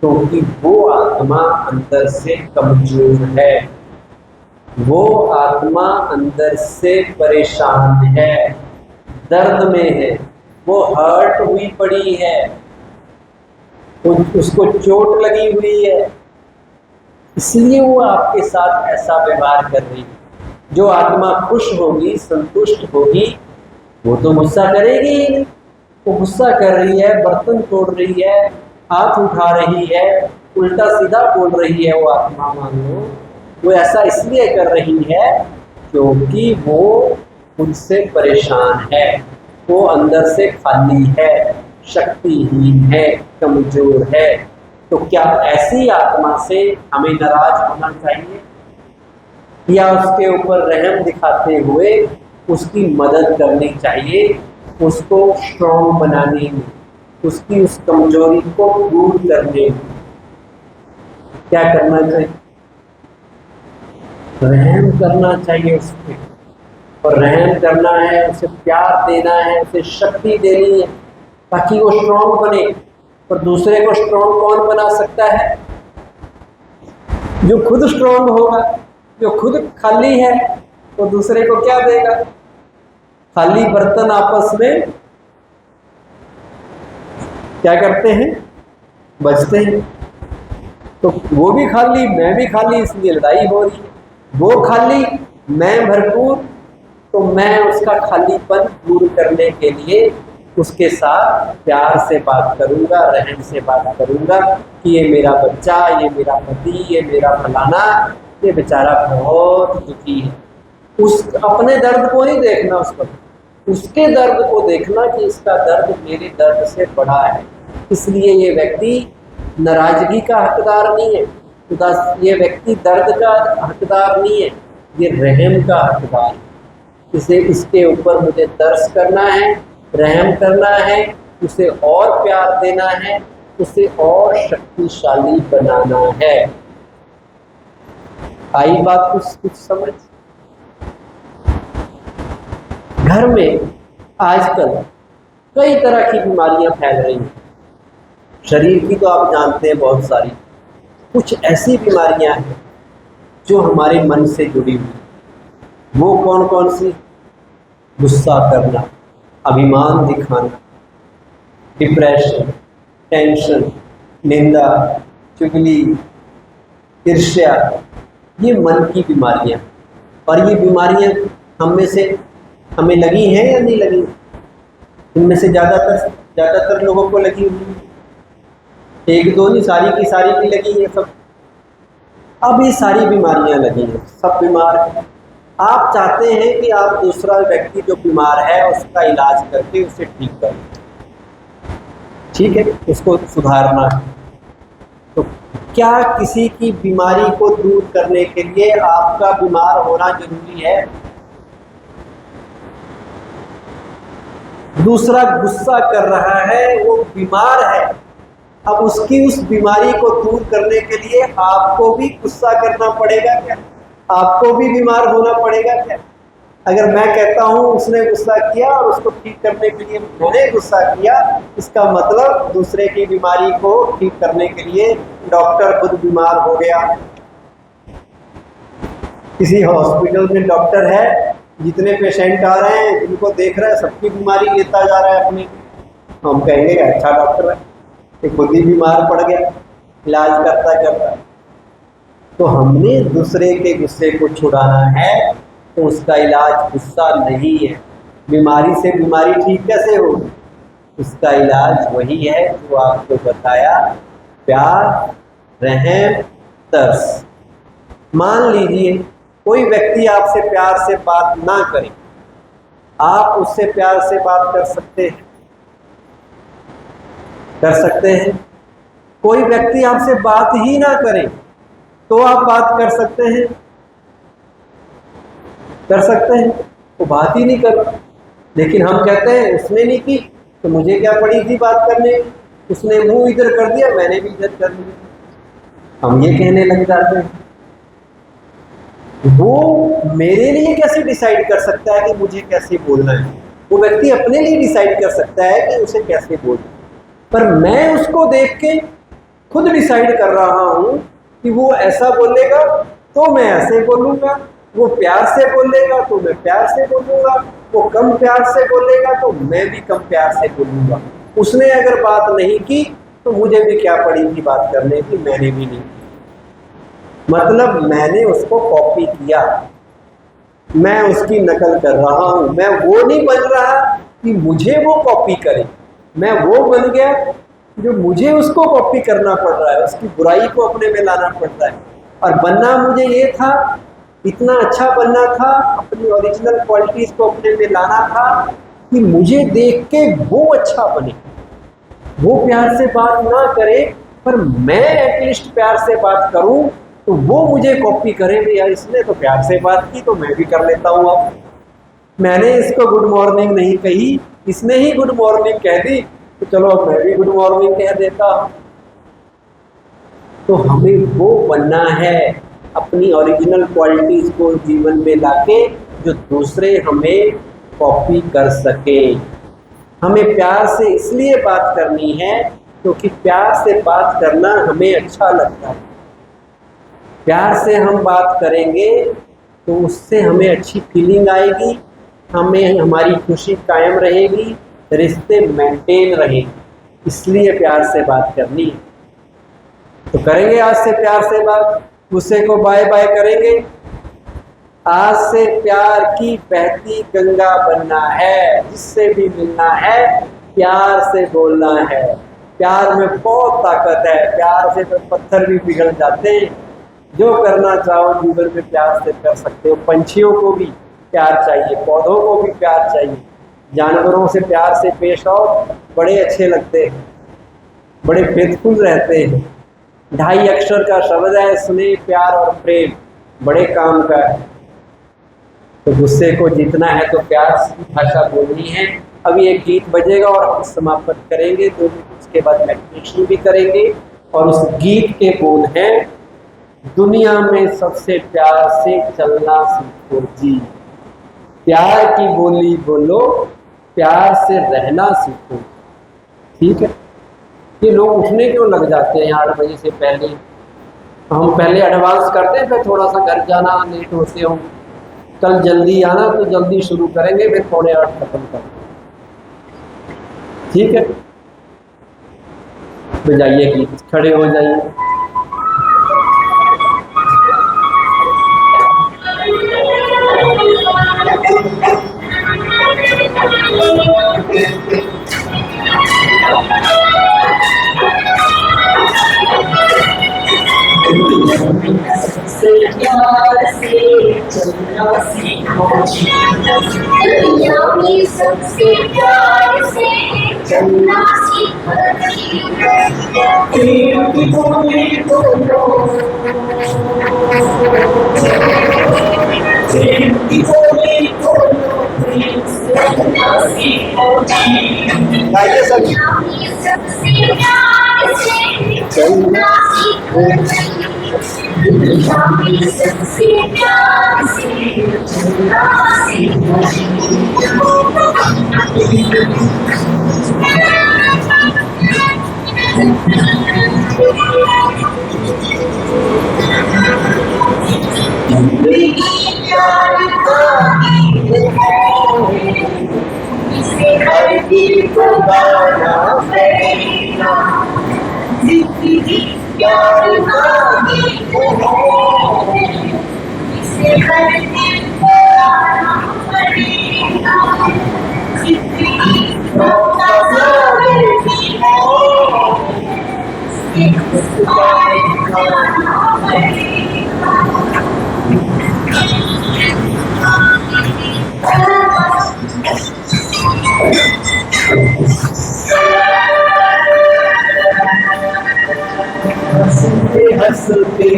क्योंकि वो आत्मा अंदर से कमजोर है, वो आत्मा अंदर से परेशान है, दर्द में है, वो हर्ट हुई पड़ी है, उसको चोट लगी हुई है, इसलिए वो आपके साथ ऐसा व्यवहार कर रही है। जो आत्मा खुश होगी, संतुष्ट होगी, वो तो गुस्सा करेगी ही नहीं। वो गुस्सा कर रही है, बर्तन तोड़ रही है, हाथ उठा रही है, उल्टा सीधा बोल रही है, वो आत्मा मान लो, वो ऐसा इसलिए कर रही है क्योंकि वो उनसे परेशान है, वो अंदर से खाली है, शक्तिहीन है, कमजोर है। तो क्या ऐसी आत्मा से हमें नाराज होना चाहिए या उसके ऊपर रहम दिखाते हुए उसकी मदद करनी चाहिए, उसको स्ट्रॉन्ग बनाने में, उसकी उस कमजोरी को दूर करने में क्या करना चाहिए? रहम करना चाहिए उस पर। और रहम करना है, उसे प्यार देना है, उसे शक्ति देनी है ताकि वो स्ट्रॉन्ग बने। पर दूसरे को स्ट्रॉन्ग कौन बना सकता है? जो खुद स्ट्रॉन्ग होगा। जो खुद खाली है वो दूसरे को क्या देगा? खाली बर्तन आपस में क्या करते हैं? बजते हैं। तो वो भी खाली, मैं भी खाली, इसलिए लड़ाई हो रही है। वो खाली, मैं भरपूर, तो मैं उसका खालीपन दूर करने के लिए उसके साथ प्यार से बात करूंगा, रहम से बात करूंगा कि ये मेरा बच्चा, ये मेरा पति, ये मेरा फलाना, ये बेचारा बहुत दुखी है। उस अपने दर्द को नहीं देखना, उसके दर्द को देखना कि इसका दर्द मेरे दर्द से बड़ा है। इसलिए ये व्यक्ति नाराजगी का हकदार नहीं है, ये व्यक्ति दर्द का हकदार नहीं है, ये रहम का हकदार है। इसे इसके ऊपर मुझे दर्स करना है, रहम करना है, उसे और प्यार देना है, उसे और शक्तिशाली बनाना है। आई बात कुछ समझ? घर में आजकल कई तरह की बीमारियां फैल रही हैं। शरीर की तो आप जानते हैं बहुत सारी, कुछ ऐसी बीमारियां हैं जो हमारे मन से जुड़ी हुई। वो कौन कौन सी? गुस्सा करना, अभिमान दिखाना, डिप्रेशन, टेंशन, निंदा, चुगली, ईर्ष्या, ये मन की बीमारियां। और ये बीमारियां हमें लगी हैं या नहीं लगी? इनमें से ज़्यादातर लोगों को लगी हुई, एक दो नहीं, सारी की सारी की लगी है सब। अब ये सारी बीमारियां लगी हैं, सब बीमार हैं। आप चाहते हैं कि आप दूसरा व्यक्ति जो बीमार है उसका इलाज करके उसे ठीक करें, ठीक है, उसको सुधारना है। तो क्या किसी की बीमारी को दूर करने के लिए आपका बीमार होना जरूरी है? दूसरा गुस्सा कर रहा है, वो बीमार है, अब उसकी उस बीमारी को दूर करने के लिए आपको भी गुस्सा करना पड़ेगा क्या? आपको भी बीमार होना पड़ेगा क्या? अगर मैं कहता हूं उसने गुस्सा किया और उसको ठीक करने के लिए मैंने गुस्सा किया, इसका मतलब दूसरे की बीमारी को ठीक करने के लिए डॉक्टर खुद बीमार हो गया। किसी हॉस्पिटल में डॉक्टर है, जितने पेशेंट आ रहे हैं, जिनको देख रहा है, सबकी बीमारी लेता जा रहा है अपनी। हम कहेंगे अच्छा डॉक्टर है, ये खुद ही बीमार पड़ गया इलाज करता। तो हमने दूसरे के गुस्से को छुड़ाना है, तो उसका इलाज गुस्सा नहीं है। बीमारी से बीमारी ठीक कैसे होगी? उसका इलाज वही है जो आपको बताया, प्यार, रहम, तरस। मान लीजिए कोई व्यक्ति आपसे प्यार से बात ना करे, आप उससे प्यार से बात कर सकते हैं? कर सकते हैं। कोई व्यक्ति आपसे बात ही ना करे तो आप बात कर सकते हैं? कर सकते हैं। वो बात ही नहीं कर रहा, लेकिन हम कहते हैं उसने नहीं की तो मुझे क्या पड़ी थी बात करने, उसने मुंह इधर कर दिया, मैंने भी इधर कर दिया, हम ये कहने लग जाते हैं। वो मेरे लिए कैसे डिसाइड कर सकता है कि मुझे कैसे बोलना है? वो व्यक्ति अपने लिए डिसाइड कर सकता है कि उसे कैसे बोलना, पर मैं उसको देख के खुद डिसाइड कर रहा हूं कि वो ऐसा बोलेगा तो मैं ऐसे बोलूंगा, वो प्यार से बोलेगा तो मैं प्यार से बोलूंगा, वो कम प्यार से बोलेगा तो मैं भी कम प्यार से बोलूंगा। उसने अगर बात नहीं की तो मुझे भी क्या पड़ी थी बात करने की, मैंने भी नहीं की। मतलब मैंने उसको कॉपी किया, मैं उसकी नकल कर रहा हूं। मैं वो नहीं बन रहा कि मुझे वो कॉपी करे, मैं वो बन गया जो मुझे उसको कॉपी करना पड़ रहा है, उसकी बुराई को अपने में लाना पड़ रहा है। और बनना मुझे ये था, इतना अच्छा बनना था, अपनी ओरिजिनल क्वालिटीज को अपने में लाना था कि मुझे देख के वो अच्छा बने, वो प्यार से बात ना करे पर मैं एटलीस्ट प्यार से बात करूं तो वो मुझे कॉपी करे। भैया इसने तो प्यार से बात की तो मैं भी कर लेता हूँ। अब मैंने इसको गुड मॉर्निंग नहीं कही, इसने ही गुड मॉर्निंग कह दी, तो चलो मैं भी गुड मॉर्निंग कह देता हूं। तो हमें वो बनना है, अपनी ओरिजिनल क्वालिटीज को जीवन में लाके जो दूसरे हमें कॉपी कर सके। हमें प्यार से इसलिए बात करनी है क्योंकि प्यार से बात करना हमें अच्छा लगता है। प्यार से हम बात करेंगे तो उससे हमें अच्छी फीलिंग आएगी, हमें हमारी खुशी कायम रहेगी, रिश्ते मेंटेन रहेंगे। इसलिए प्यार से बात करनी है। तो करेंगे आज से प्यार से बात, गुस्से को बाय बाय करेंगे। आज से प्यार की बहती गंगा बनना है, जिससे भी मिलना है प्यार से बोलना है। प्यार में बहुत ताकत है, प्यार से तो पत्थर भी पिघल जाते हैं। जो करना चाहो जीवन में प्यार से कर सकते हो। पंछियों को भी प्यार चाहिए, पौधों को भी प्यार चाहिए, जानवरों से प्यार से पेश आओ, बड़े अच्छे लगते हैं, बड़े फेथफुल रहते हैं। 2.5 अक्षर का शब्द है स्नेह, प्यार और प्रेम, बड़े काम का है। तो गुस्से को जीतना है तो प्यार की भाषा बोलनी है। अभी एक गीत बजेगा और हम समाप्त करेंगे, तो उसके बाद मेडिटेशन भी करेंगे। और उस गीत के बोल हैं, दुनिया में सबसे प्यार से चलना सीखो जी। प्यार की बोली बोलो, प्यार से रहना सीखो। ठीक है। ये लोग उठने क्यों लग जाते हैं 8 बजे से पहले? हम पहले एडवांस करते हैं, फिर थोड़ा सा घर जाना लेट होते हो। कल जल्दी आना तो जल्दी शुरू करेंगे, फिर 7:45 खत्म करेंगे। ठीक है। तो जाइए गीत, खड़े हो जाइए। से प्यार से चलना सीखो, दुनिया में सबसे प्यार से चलना सीखो। प्रेम की बोली बोलो, प्रेम की बोली बोलो, प्रेम से चलना सीखो। दुनिया में सबसे प्यार से चलना सीखो। दुनिया में सबसे प्यार से चलना सीखो। प्यार का गीत है, इसे हर दिल को गाना पड़ेगा। जिंदगी प्यार का गीत है, इसे हर दिल को गाना पड़ेगा। जिंदगी का सागर भी है, इसे उस पार गाना पड़ेगा। हंसते हंसते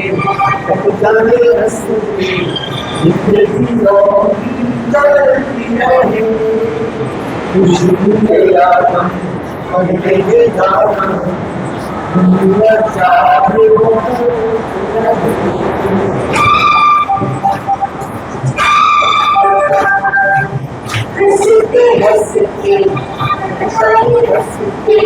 जाने हंसते जिंदगी चलती रहे। खुशबू के आदम पढ़ते के दाम दुनिया चाहे वो हंसते हंसते जाने हंसते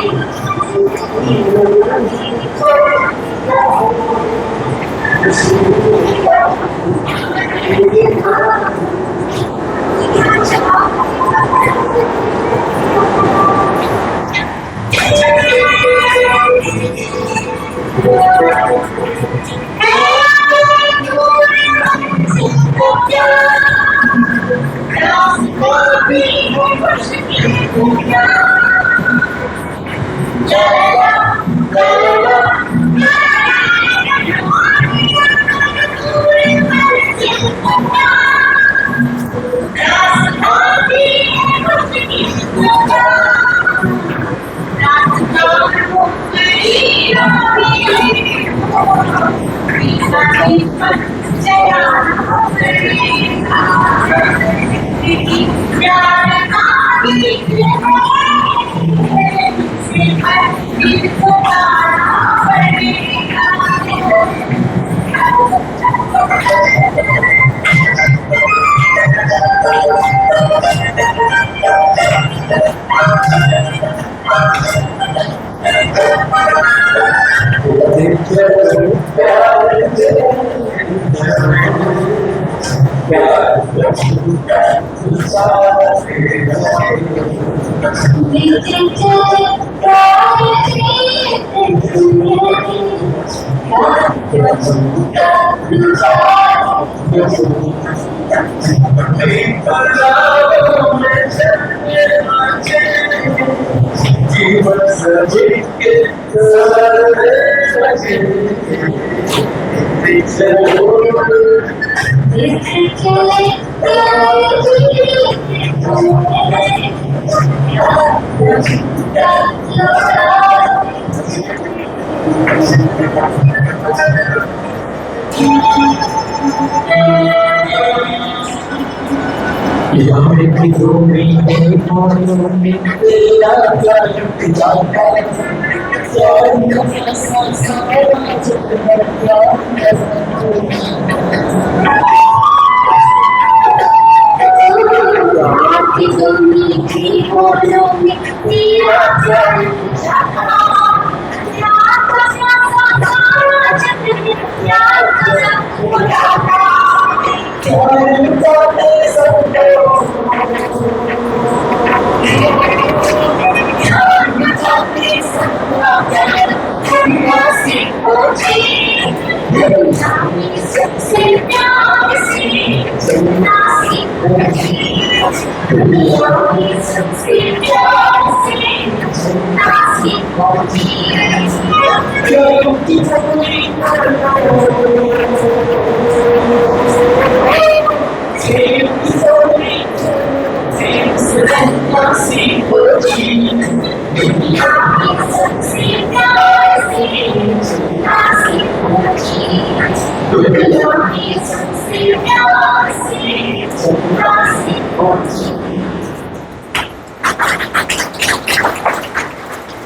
जीवन सभी के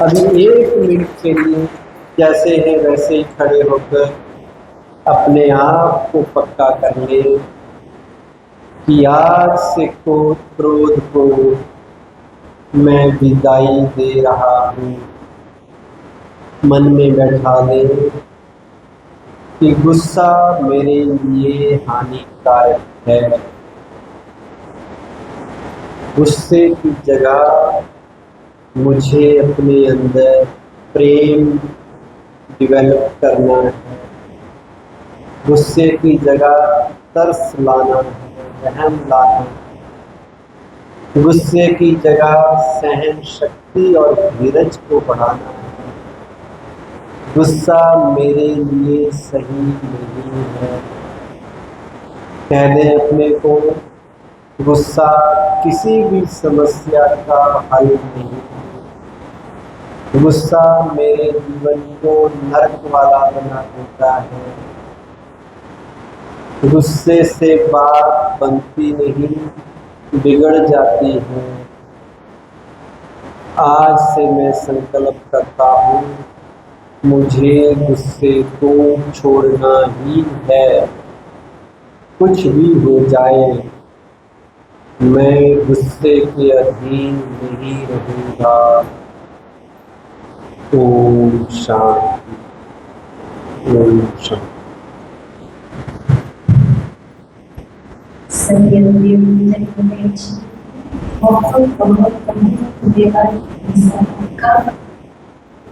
अभी 1 मिनट के लिए जैसे है वैसे ही खड़े होकर अपने आप को पक्का कर ले कि आज से क्रोध को मैं विदाई दे रहा हूँ। मन में बैठा ले कि गुस्सा मेरे लिए हानिकारक है। गुस्से की जगह मुझे अपने अंदर प्रेम डेवलप करना है। गुस्से की जगह तरस लाना है, रहम लाना है। गुस्से की जगह सहन शक्ति और धीरज को बढ़ाना है। गुस्सा मेरे लिए सही नहीं है। कह दे अपने को, गुस्सा किसी भी समस्या का हल नहीं है। गुस्सा मेरे जीवन को नरक वाला बना देता है। गुस्से से बात बनती नहीं, बिगड़ जाती है। आज से मैं संकल्प करता हूँ, मुझे गुस्से को छोड़ना ही है। कुछ भी हो जाए, मैं गुस्से के अधीन नहीं रहूँगा। ओम शांति, ओम शांति। बहुत